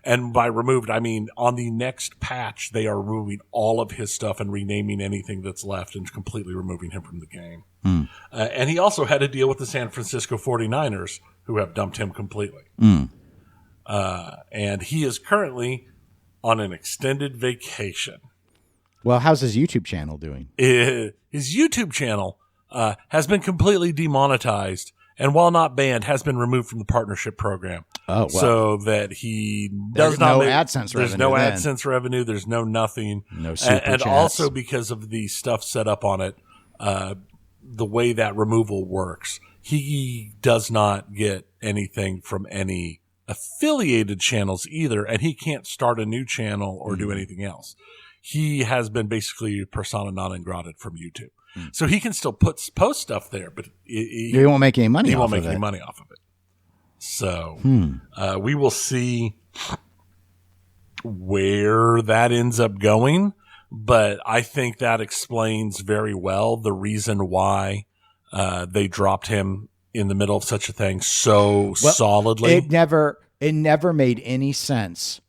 And by removed, I mean on the next patch, they are removing all of his stuff and renaming anything that's left and completely removing him from the game. And he also had to deal with the San Francisco 49ers, who have dumped him completely. And he is currently on an extended vacation. Well, how's his YouTube channel doing? His YouTube channel has been completely demonetized, and while not banned, has been removed from the partnership program. Oh, wow. So that he does there's not no make AdSense revenue. There's no AdSense revenue. There's no nothing. No super and chats. Also because of the stuff set up on it, the way that removal works, he does not get anything from any affiliated channels either, and he can't start a new channel or do anything else. He has been basically persona non grata from YouTube. So he can still post stuff there, but he won't make any money off of it. He won't make any money off of it. So we will see where that ends up going, but I think that explains very well the reason why they dropped him in the middle of such a thing solidly. It never made any sense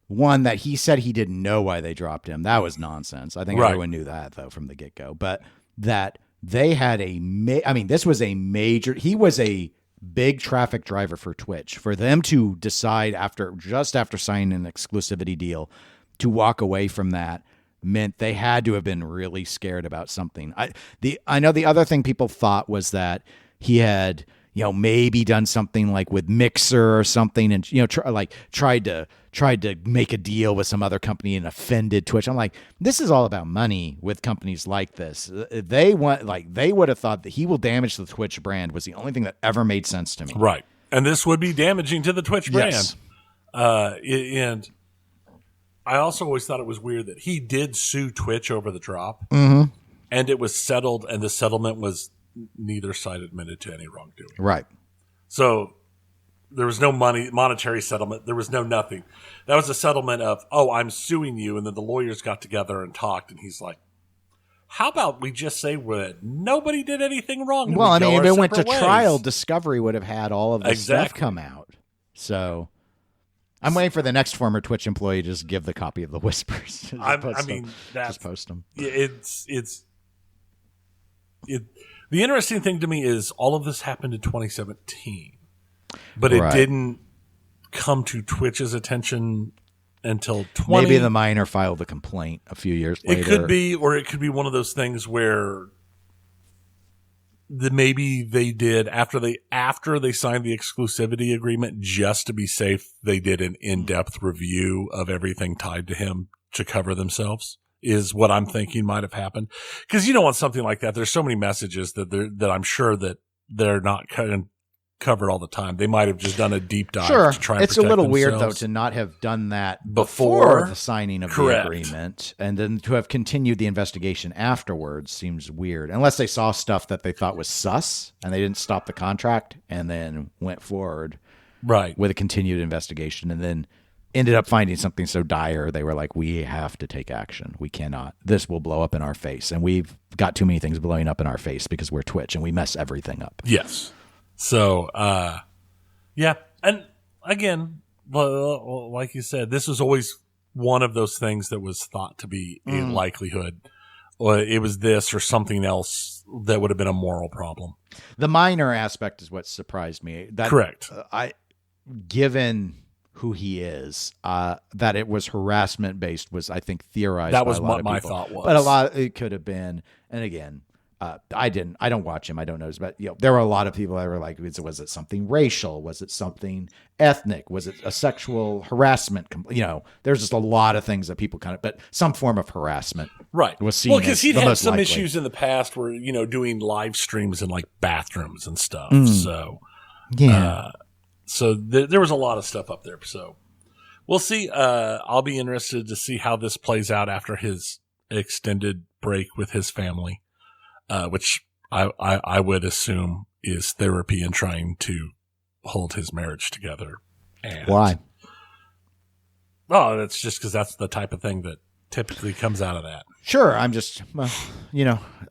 one that he said he didn't know why they dropped him. That was nonsense. I think everyone knew that, though, from the get-go. But that they had this was a major... He was a big traffic driver for Twitch. For them to decide just after signing an exclusivity deal to walk away from that meant they had to have been really scared about something. I know the other thing people thought was that he had, maybe done something like with Mixer or something, and tried to make a deal with some other company and offended Twitch. I'm like, this is all about money with companies like this. They would have thought that he will damage the Twitch brand was the only thing that ever made sense to me. Right, and this would be damaging to the Twitch brand. Yes. And I also always thought it was weird that he did sue Twitch over the drop, and it was settled, and the settlement was neither side admitted to any wrongdoing. Right. So there was no monetary settlement. There was no nothing. That was a settlement of, I'm suing you, and then the lawyers got together and talked, and he's like, how about we just say nobody did anything wrong? Well, if it went to trial, Discovery would have had all of this stuff come out. So... I'm waiting for the next former Twitch employee to just give the copy of the Whispers. Just post them. The interesting thing to me is all of this happened in 2017, but it didn't come to Twitch's attention until 20. Maybe the minor filed a complaint a few years later. It could be, or it could be one of those things where maybe they did after they signed the exclusivity agreement, just to be safe, they did an in-depth review of everything tied to him to cover themselves, is what I'm thinking might have happened. Because you don't want something like that. There's so many messages that I'm sure that they're not covered all the time. They might have just done a deep dive to try and it's a little themselves. Weird, though, to not have done that before the signing of the agreement, and then to have continued the investigation afterwards seems weird, unless they saw stuff that they thought was sus and they didn't stop the contract and then went forward with a continued investigation, and then ended up finding something so dire they were like, we have to take action. We cannot. This will blow up in our face, and we've got too many things blowing up in our face because we're Twitch and we mess everything up. Yes. So, and again, like you said, this was always one of those things that was thought to be a likelihood, or it was this or something else that would have been a moral problem. The minor aspect is what surprised me. Correct. Given who he is, that it was harassment based was, I think, theorized. That was by a lot what of my people. thought was. But it could have been, and again, I don't watch him. I don't know. But there were a lot of people that were like, was it something racial? Was it something ethnic? Was it a sexual harassment? There's just a lot of things that people but some form of harassment. Right. Was seen. Well, because he'd had some likely issues in the past where, doing live streams in like bathrooms and stuff. So, so there was a lot of stuff up there. So we'll see. I'll be interested to see how this plays out after his extended break with his family. Which I would assume is therapy and trying to hold his marriage together. And, why? Oh, that's just because that's the type of thing that typically comes out of that. Sure, I'm just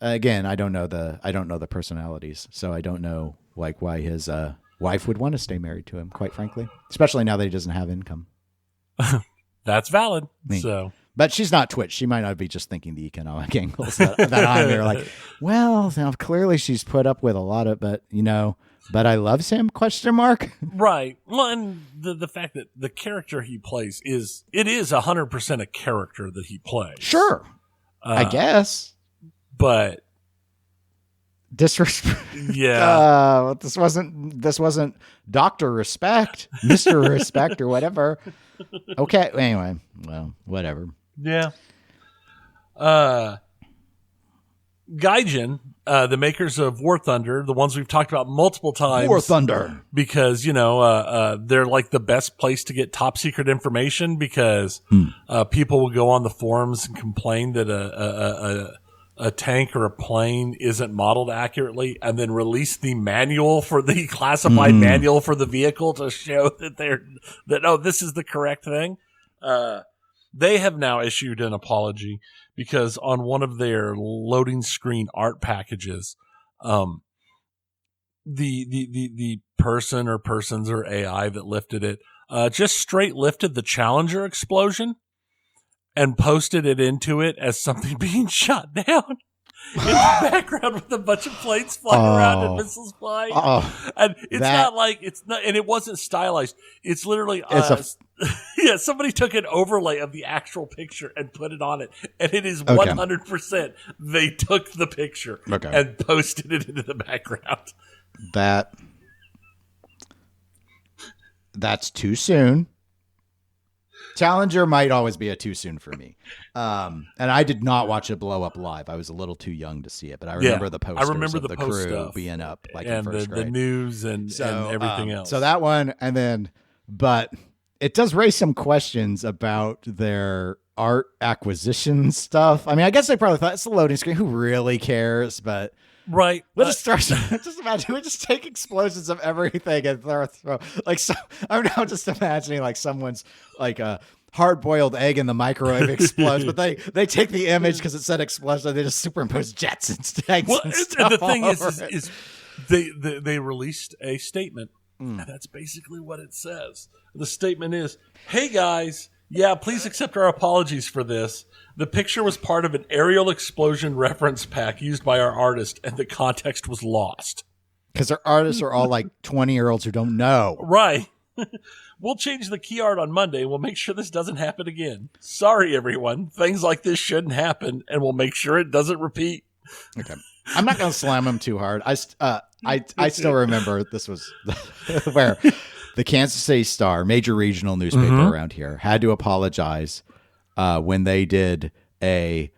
again, I don't know the personalities, so I don't know why his wife would want to stay married to him. Quite frankly, especially now that he doesn't have income. That's valid. So. But she's not Twitch. She might not be just thinking the economic angles that I'm there. Like, well, now clearly she's put up with a lot of, but I loves him? ? Right. Well, and the fact that the character he plays is 100% a character that he plays. Sure, I guess. But disrespect. Yeah. This wasn't Dr. Respect, Mr. Respect, or whatever. Okay. Anyway, well, whatever. Yeah. Gaijin, the makers of Warthunder, the ones we've talked about multiple times. Warthunder. Because, they're like the best place to get top secret information because people will go on the forums and complain that a tank or a plane isn't modeled accurately and then release the manual for the classified manual for the vehicle to show that this is the correct thing. They have now issued an apology because on one of their loading screen art packages, the person or persons or AI that lifted it just straight lifted the Challenger explosion and posted it into it as something being shot down in the background with a bunch of planes flying around and missiles flying. And it's and it wasn't stylized. It's literally, somebody took an overlay of the actual picture and put it on it. And it is 100%. They took the picture and posted it into the background. That's too soon. Challenger might always be a too soon for me. And I did not watch it blow up live. I was a little too young to see it, but I remember the posters of the crew stuff being up like in first grade. The news and everything else. So that one, but it does raise some questions about their art acquisition stuff. I mean, I guess they probably thought it's a loading screen. Who really cares? But right. Let's just start. Just imagine we just take explosions of everything and throw. I'm now just imagining like someone's like a hard-boiled egg in the microwave explodes, but they take the image because it said explosion. They just superimpose jets and tanks. Well, and the thing is they released a statement, and that's basically what it says. The statement is, "Hey guys, please accept our apologies for this. The picture was part of an aerial explosion reference pack used by our artist, and the context was lost." Because our artists are all like 20-year-olds who don't know. Right. We'll change the key art on Monday, and we'll make sure this doesn't happen again. Sorry, everyone. Things like this shouldn't happen, and we'll make sure it doesn't repeat. Okay. I'm not going to slam him too hard. I still remember this was where the Kansas City Star, major regional newspaper around here, had to apologize when they did the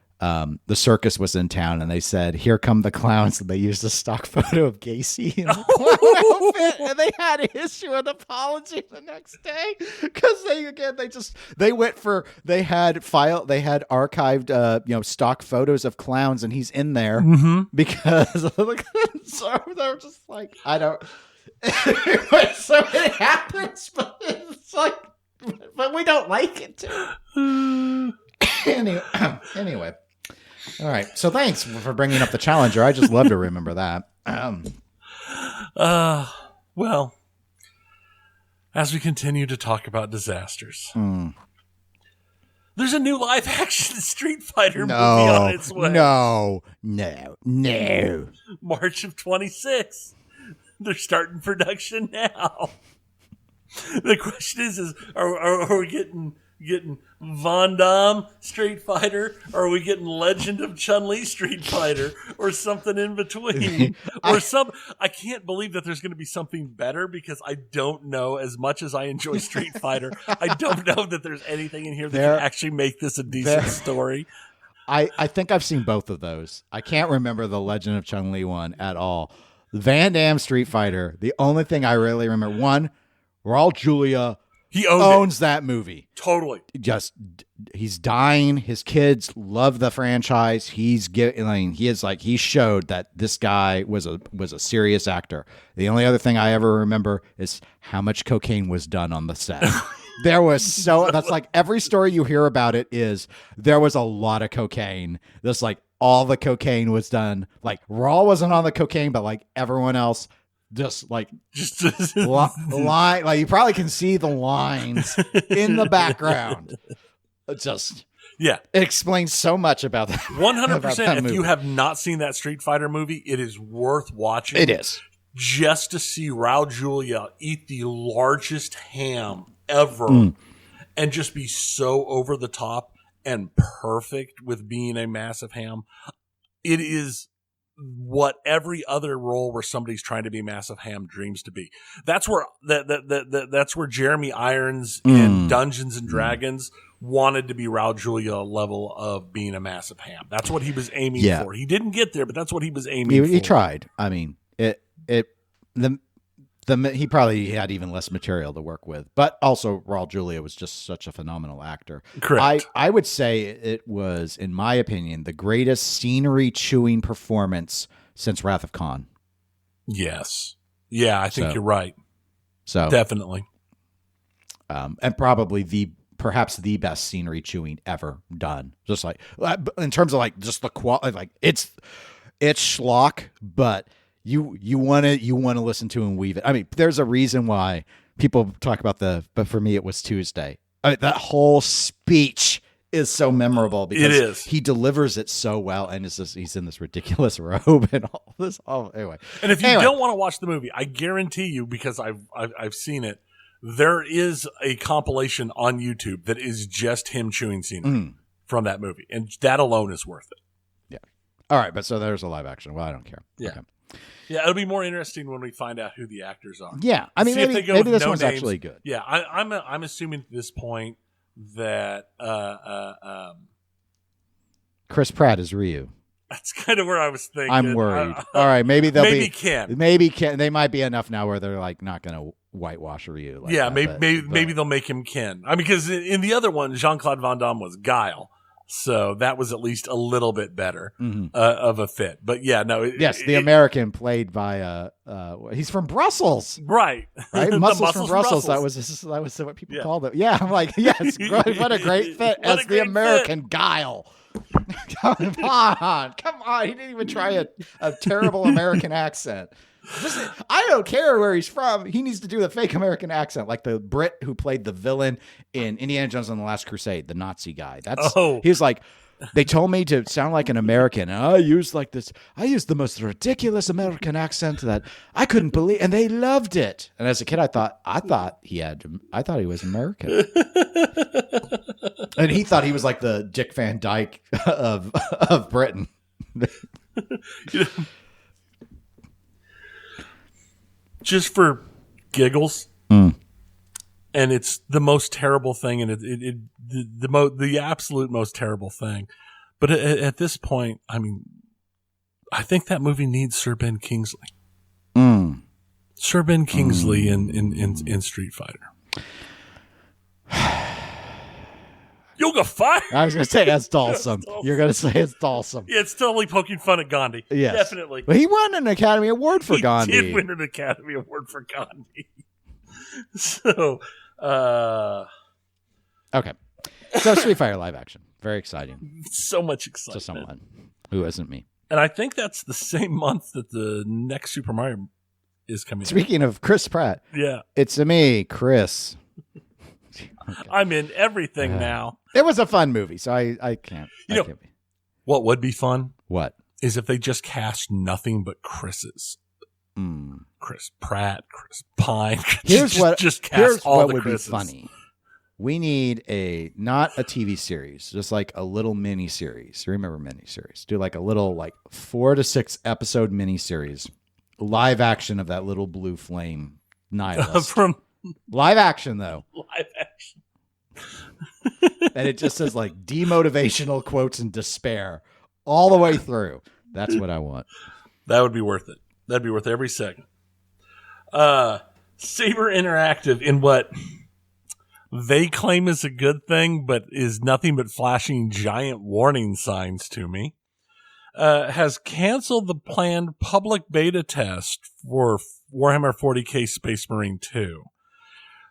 circus was in town, and they said, "Here come the clowns," and they used a stock photo of Gacy in a clown outfit, and they had to issue an apology the next day because they had archived stock photos of clowns, and he's in there because of so they're just like, I don't. So it happens, but it's like, but we don't like it too. Anyway. All right. So thanks for bringing up the Challenger. I just love to remember that. Well, as we continue to talk about disasters, there's a new live action Street Fighter movie on its way. No. March of 26. They're starting production now. The question is are we getting Von Damme Street Fighter, or are we getting Legend of Chun-Li Street Fighter, or something in between? I can't believe that there's going to be something better, because I don't know, as much as I enjoy Street Fighter, I don't know that there's anything in here that can actually make this a decent story. I think I've seen both of those. I can't remember the Legend of Chun-Li one at all. Van Damme Street Fighter, the only thing I really remember, one, Raul Julia owns that movie. Totally. He's dying. His kids love the franchise. He showed that this guy was a serious actor. The only other thing I ever remember is how much cocaine was done on the set. That's like every story you hear about it is there was a lot of cocaine. That's like all the cocaine was done. Like Raw wasn't on the cocaine, but like everyone else just like line, like you probably can see the lines in the background. It explains so much about that. 100%. If you have not seen that Street Fighter movie, it is worth watching. It is. Just to see Raul Julia eat the largest ham ever and just be so over the top and perfect with being a massive ham. It is what every other role where somebody's trying to be massive ham dreams to be. That's where that's where Jeremy Irons in Dungeons and Dragons wanted to be Raul Julia level of being a massive ham. That's what he was aiming for. He didn't get there, but that's what he was aiming for. He tried. I mean, he probably had even less material to work with, but also Raul Julia was just such a phenomenal actor. Correct. I would say it was, in my opinion, the greatest scenery chewing performance since Wrath of Khan. Yes. Yeah, I think you're right. So definitely. And probably perhaps the best scenery chewing ever done. Just like in terms of like just the quality, like it's schlock, but you want to listen to and weave it. I mean, there's a reason why people talk about but for me, it was Tuesday. That whole speech is so memorable because he delivers it so well, and he's in this ridiculous robe and all this. Oh, anyway. And if you don't want to watch the movie, I guarantee you, because I've seen it, there is a compilation on YouTube that is just him chewing scenery from that movie, and that alone is worth it. Yeah. All right, but so there's a live action. Well, I don't care. Yeah. Okay. Yeah, it'll be more interesting when we find out who the actors are. Yeah, I mean, maybe this one's names. Actually good. Yeah, I'm assuming at this point that Chris Pratt is Ryu. That's kind of where I was thinking. I'm worried. All right, maybe Ken. Maybe Ken. They might be enough now where they're like not going to whitewash Ryu. Like yeah, that, maybe they'll make him Ken. I mean, because in the other one, Jean-Claude Van Damme was Guile. So that was at least a little bit better of a fit. But yeah, no. The American played by he's from Brussels, right? Muscles from Brussels. That was what people called it. Yeah, I'm like, yes, what a great fit as the American Guile. Come on! He didn't even try a terrible American accent. I don't care where he's from. He needs to do the fake American accent, like the Brit who played the villain in Indiana Jones and the Last Crusade, the Nazi guy. He was like, they told me to sound like an American, and I used the most ridiculous American accent that I couldn't believe, and they loved it. And as a kid, I thought he was American, and he thought he was like the Dick Van Dyke of Britain. Just for giggles, and it's the most terrible thing, and the absolute most terrible thing. But at this point, I mean, I think that movie needs Sir Ben Kingsley. Sir Ben Kingsley in Street Fighter. Yoga Fire. I was going to say that's Dalsum. You're going to say it's Dalsum. Yeah, it's totally poking fun at Gandhi. Yes. Definitely. Well, he won an Academy Award for Gandhi. He did win an Academy Award for Gandhi. So, okay. So Street Fighter live action. Very exciting. So much excitement. To someone who isn't me. And I think that's the same month that the next Super Mario is coming out. Speaking of Chris Pratt. Yeah. It's me, Chris. Okay. I'm in everything now. It was a fun movie, so I can't. What would be fun? What? Is if they just cast nothing but Chris's. Chris Pratt, Chris Pine. Here's what would be funny. We need not a TV series, just like a little mini series. Remember mini series? Do like a little 4 to 6 episode mini series, live action of that little blue flame nihilist. Live action though. Live action. And it just says demotivational quotes and despair all the way through. That's what I want. That would be worth it. That'd be worth every second. Saber Interactive, in what they claim is a good thing, but is nothing but flashing giant warning signs to me, has canceled the planned public beta test for Warhammer 40k Space Marine 2,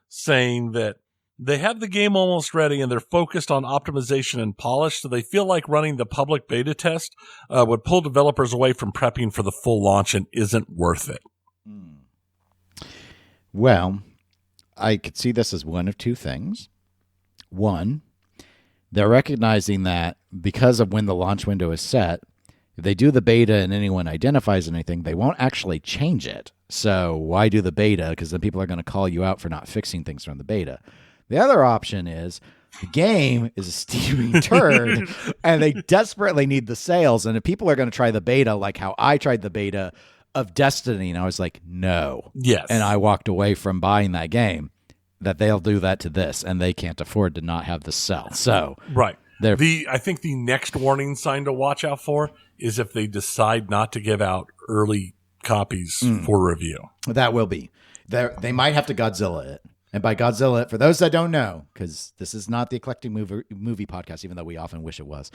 saying that they have the game almost ready and they're focused on optimization and polish, so they feel like running the public beta test would pull developers away from prepping for the full launch and isn't worth it. Well, I could see this as one of two things. One, they're recognizing that because of when the launch window is set, if they do the beta and anyone identifies anything, they won't actually change it. So why do the beta? Because then people are going to call you out for not fixing things from the beta. The other option is the game is a steaming turd and they desperately need the sales. And if people are going to try the beta like how I tried the beta of Destiny, and I was like, no. Yes. And I walked away from buying that game, that they'll do that to this, and they can't afford to not have the sell. So right. I think the next warning sign to watch out for is if they decide not to give out early copies for review. That will be. They might have to Godzilla it. And by Godzilla, for those that don't know, because this is not the Eclectic movie podcast, even though we often wish it was,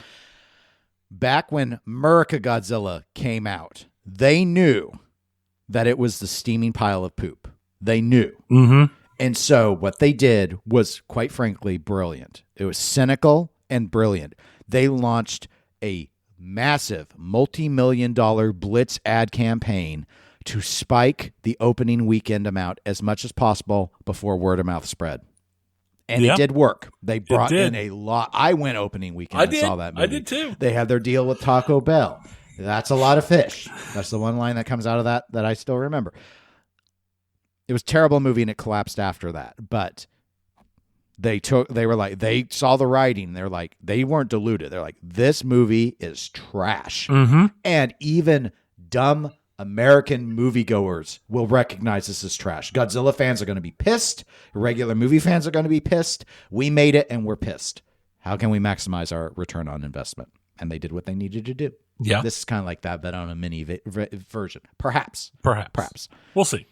back when America Godzilla came out, they knew that it was the steaming pile of poop. They knew. Mm-hmm. And so what they did was, quite frankly, brilliant. It was cynical and brilliant. They launched a massive multi-million-dollar blitz ad campaign to spike the opening weekend amount as much as possible before word of mouth spread. And it did work. They brought in a lot. I went opening weekend and saw that movie. I did too. They had their deal with Taco Bell. That's a lot of fish. That's the one line that comes out of that I still remember. It was a terrible movie and it collapsed after that. But they saw the writing. They're like, they weren't deluded. They're like, this movie is trash. Mm-hmm. And even dumb American moviegoers will recognize this as trash. Godzilla fans are going to be pissed. Regular movie fans are going to be pissed. We made it and we're pissed. How can we maximize our return on investment? And they did what they needed to do. Yeah. This is kind of like that, but on a mini version. Perhaps. We'll see.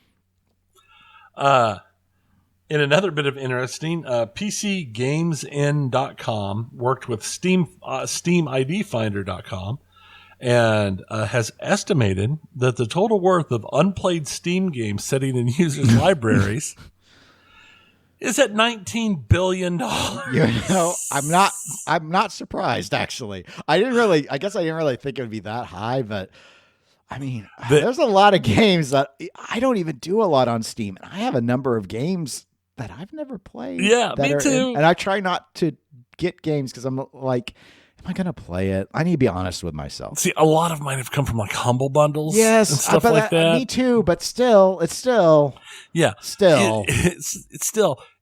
In another bit of interesting, PCGamesN.com worked with SteamIDFinder.com and has estimated that the total worth of unplayed Steam games sitting in users' libraries is at $19 billion. I'm not surprised, actually. I guess I didn't really think it would be that high, but I mean, there's a lot of games that I don't even do a lot on Steam. And I have a number of games that I've never played. Yeah, me too. And I try not to get games because I'm like, am I going to play it? I need to be honest with myself. See, a lot of mine have come from like Humble Bundles. Yes, and stuff like that. Me too, but still, it's still. Yeah. Still.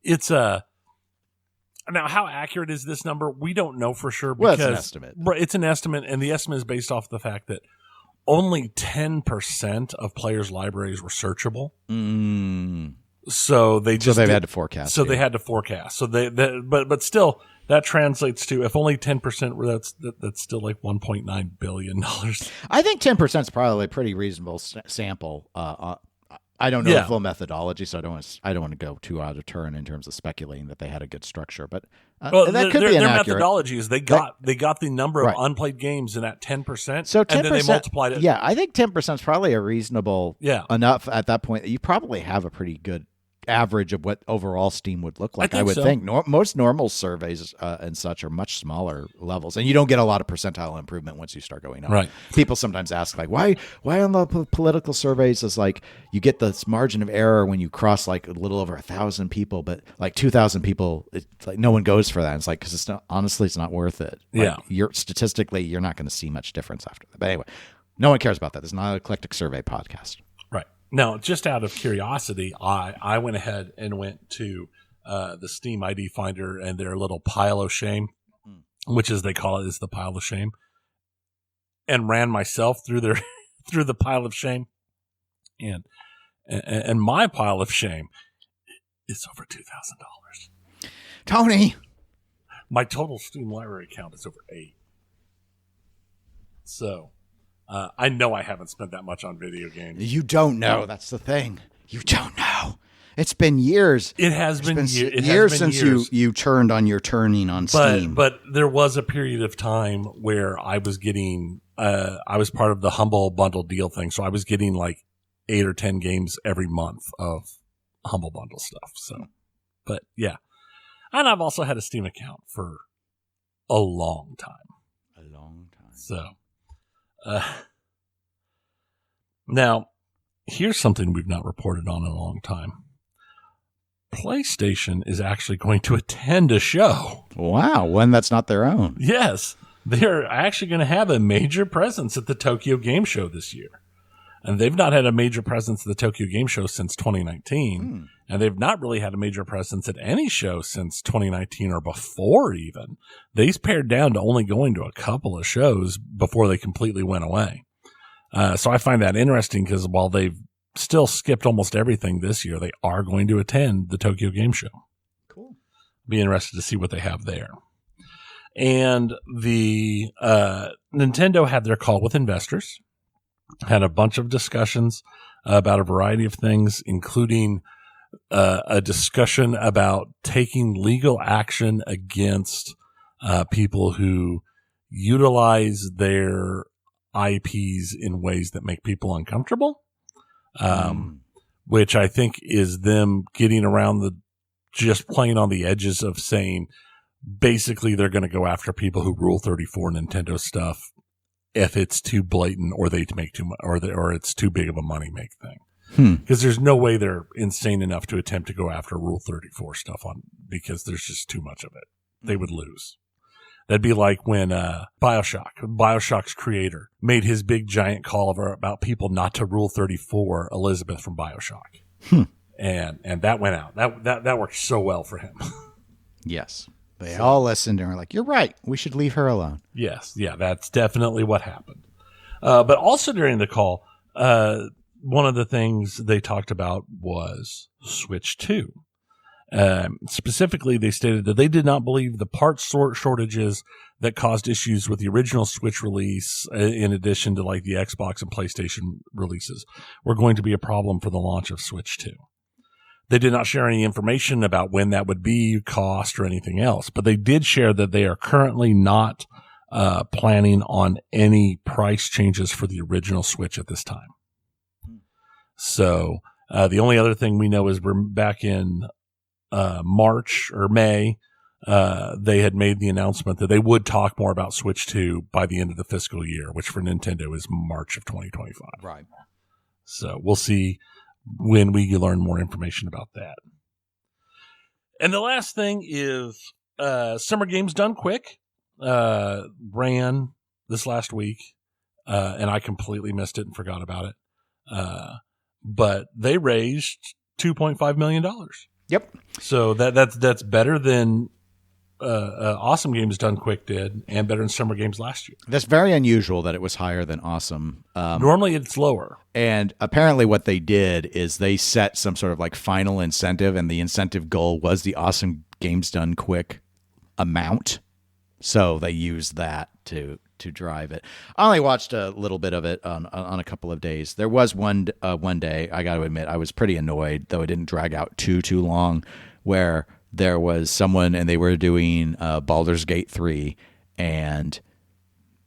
It's now, how accurate is this number? We don't know for sure. Well, it's an estimate. It's an estimate, and the estimate is based off the fact that only 10% of players' libraries were searchable. So they've had to forecast. So they had to forecast. So but still, that translates to, if only 10%, that's still like $1.9 billion. I think 10% is probably a pretty reasonable sample. I don't know the full methodology, so I don't want to go too out of turn in terms of speculating that they had a good structure. But that could be their inaccurate. methodology is they got the number of unplayed games in at 10%, so 10%, and then they multiplied it. Yeah, I think 10% is probably a reasonable enough at that point. You probably have a pretty good average of what overall Steam would look like. I would think most normal surveys and such are much smaller levels, and you don't get a lot of percentile improvement once you start going up. Right. People sometimes ask like, why on the political surveys is like you get this margin of error when you cross like a little over 1,000 people, but like 2,000 people, it's like no one goes for that. It's like, because honestly it's not worth it. Like, statistically you're not going to see much difference after that. But anyway, no one cares about that. It's not an eclectic survey podcast. Now, just out of curiosity, I went ahead and went to the Steam ID Finder and their little pile of shame, which, as they call it, is the pile of shame, and ran myself through the pile of shame, and my pile of shame is over $2,000. Tony, my total Steam library count is over 8. So. I know I haven't spent that much on video games. You don't know. That's the thing. You don't know. It's been years. It has been years since you turned on your turning on Steam. But there was a period of time where I was getting, I was part of the Humble Bundle deal thing. So I was getting like 8 or 10 games every month of Humble Bundle stuff. So, but yeah. And I've also had a Steam account for a long time. So. Now, here's something we've not reported on in a long time. PlayStation is actually going to attend a show. Wow, one that's not their own. Yes, they're actually going to have a major presence at the Tokyo Game Show this year. And they've not had a major presence at the Tokyo Game Show since 2019. And they've not really had a major presence at any show since 2019 or before even. They pared down to only going to a couple of shows before they completely went away. So I find that interesting because while they've still skipped almost everything this year, they are going to attend the Tokyo Game Show. Cool. Be interested to see what they have there. And the Nintendo had their call with investors. Had a bunch of discussions about a variety of things, including a discussion about taking legal action against people who utilize their IPs in ways that make people uncomfortable, which I think is them getting around just playing on the edges of saying basically they're going to go after people who Rule 34 Nintendo stuff if it's too blatant or they make too much or it's too big of a money make thing. Because there's no way they're insane enough to attempt to go after Rule 34 stuff because there's just too much of it. They would lose. That'd be like when Bioshock's creator, made his big giant call about people not to Rule 34 Elizabeth from Bioshock. And that went out. That worked so well for him. Yes. They all listened and were like, you're right. We should leave her alone. Yes. Yeah, that's definitely what happened. But also during the call, one of the things they talked about was Switch 2. Specifically, they stated that they did not believe the parts shortages that caused issues with the original Switch release, in addition to like the Xbox and PlayStation releases, were going to be a problem for the launch of Switch 2. They did not share any information about when that would be, cost, or anything else, but they did share that they are currently not planning on any price changes for the original Switch at this time. So the only other thing we know is we're back in March or May. They had made the announcement that they would talk more about Switch 2 by the end of the fiscal year, which for Nintendo is March of 2025. Right. So we'll see when we learn more information about that. And the last thing is Summer Games Done Quick ran this last week, and I completely missed it and forgot about it. But they raised $2.5 million. Yep. So that's better than Awesome Games Done Quick did, and better than Summer Games last year. That's very unusual that it was higher than Awesome. Normally it's lower. And apparently what they did is they set some sort of like final incentive, and the incentive goal was the Awesome Games Done Quick amount. So they used that to drive it. I only watched a little bit of it on a couple of days. There was one day, I got to admit, I was pretty annoyed, though it didn't drag out too long, where there was someone and they were doing Baldur's Gate 3, and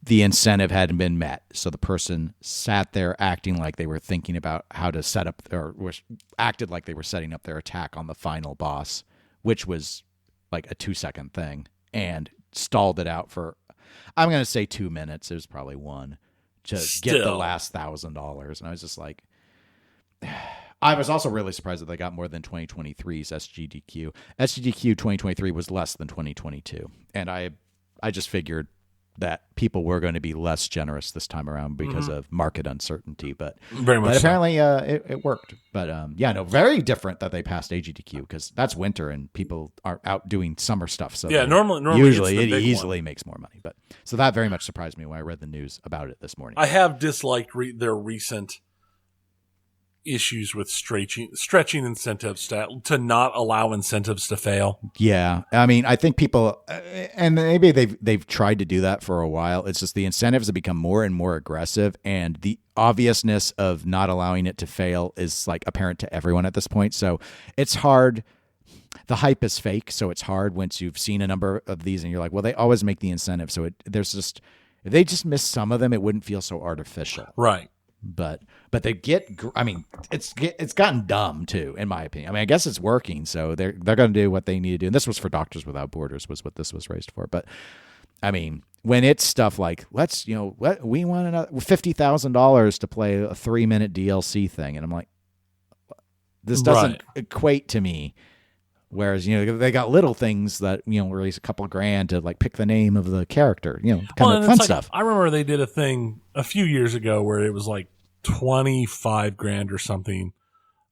the incentive hadn't been met. So the person sat there acting like they were thinking about how to set up, or acted like they were setting up their attack on the final boss, which was like a 2-second thing, and stalled it out for, I'm going to say 2 minutes. It was probably one to get the last $1,000. And I was just like, I was also really surprised that they got more than 2023's SGDQ. SGDQ 2023 was less than 2022. And I just figured that people were going to be less generous this time around because of market uncertainty. But very much. But apparently it worked. But very different that they passed AGDQ, because that's winter and people are out doing summer stuff. So yeah, normally usually it easily makes more money. But so that very much surprised me when I read the news about it this morning. I have disliked their recent issues with stretching incentives to not allow incentives to fail. Yeah, I mean, I think people, and maybe they've tried to do that for a while. It's just the incentives have become more and more aggressive, and the obviousness of not allowing it to fail is like apparent to everyone at this point. So it's hard. The hype is fake, so it's hard once you've seen a number of these and you're like, well, they always make the incentive. So if they just miss some of them, it wouldn't feel so artificial. Right. But they it's gotten dumb too, in my opinion. I mean, I guess it's working, so they're going to do what they need to do. And this was for Doctors Without Borders, was what this was raised for. But I mean, when it's stuff like, we want another $50,000 to play a 3-minute DLC thing, and I'm like, this doesn't equate to me. Whereas, they got little things that, raise a couple $grand to like pick the name of the character, kind of fun stuff. I remember they did a thing a few years ago where it was like $25,000 or something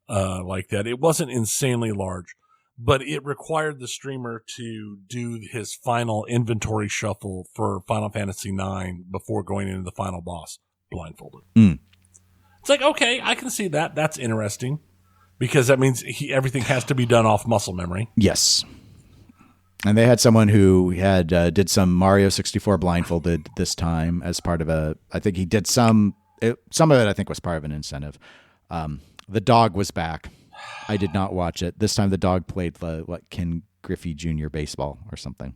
like that. It wasn't insanely large, but it required the streamer to do his final inventory shuffle for Final Fantasy IX before going into the final boss blindfolded. It's like, okay, I can see that. That's interesting. Because that means everything has to be done off muscle memory. Yes. And they had someone who had did some Mario 64 blindfolded this time as part of I think he did some of it I think was part of an incentive. The dog was back. I did not watch it. This time the dog played Ken Griffey Jr. baseball or something.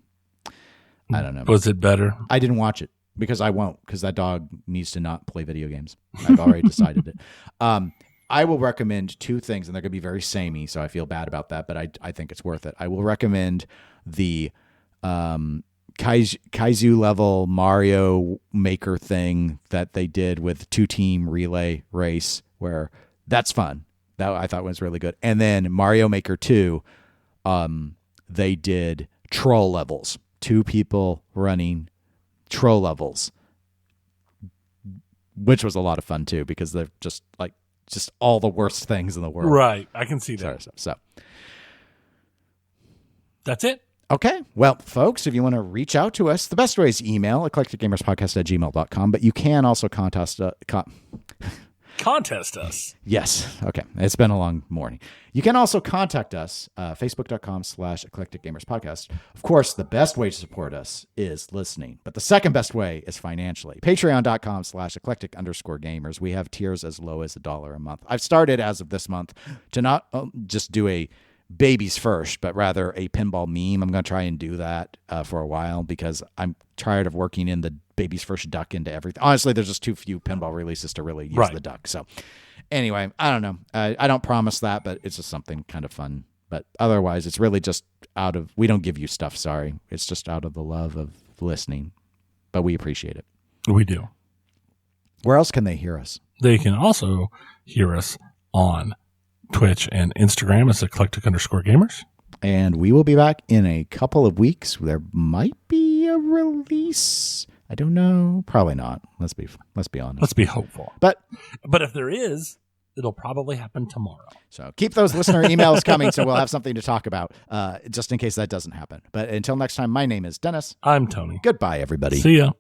I don't know. Was it better? I didn't watch it because I won't, because that dog needs to not play video games. I've already decided it. I will recommend 2 things, and they're going to be very samey, so I feel bad about that, but I think it's worth it. I will recommend the Kaizu level Mario Maker thing that they did with 2-team relay race, where that's fun. That I thought was really good. And then Mario Maker 2, they did troll levels, 2 people running troll levels, which was a lot of fun too, because they're just all the worst things in the world. Right. I can see that. So that's it. Okay. Well, folks, if you want to reach out to us, the best way is email, eclecticgamerspodcast@gmail.com, but you can also contest us. Yes. Okay. It's been a long morning. You can also contact us, facebook.com/eclecticgamerspodcast. Of course, the best way to support us is listening, but the second best way is financially. Patreon.com/eclectic_gamers. We have tiers as low as $1 a month. I've started as of this month to not just do a babies first, but rather a pinball meme. I'm going to try and do that for a while, because I'm tired of working in the babies first duck into everything. Honestly, there's just too few pinball releases to really use the duck. So anyway, I don't know. I don't promise that, but it's just something kind of fun. But otherwise, it's really just we don't give you stuff, sorry. It's just out of the love of listening, but we appreciate it. We do. Where else can they hear us? They can also hear us on Twitch and Instagram as eclectic_gamers. And we will be back in a couple of weeks. There might be a release. I don't know. Probably not. Let's be honest. Let's be hopeful. But if there is, it'll probably happen tomorrow. So keep those listener emails coming, so we'll have something to talk about, just in case that doesn't happen. But until next time, my name is Dennis. I'm Tony. Goodbye, everybody. See ya.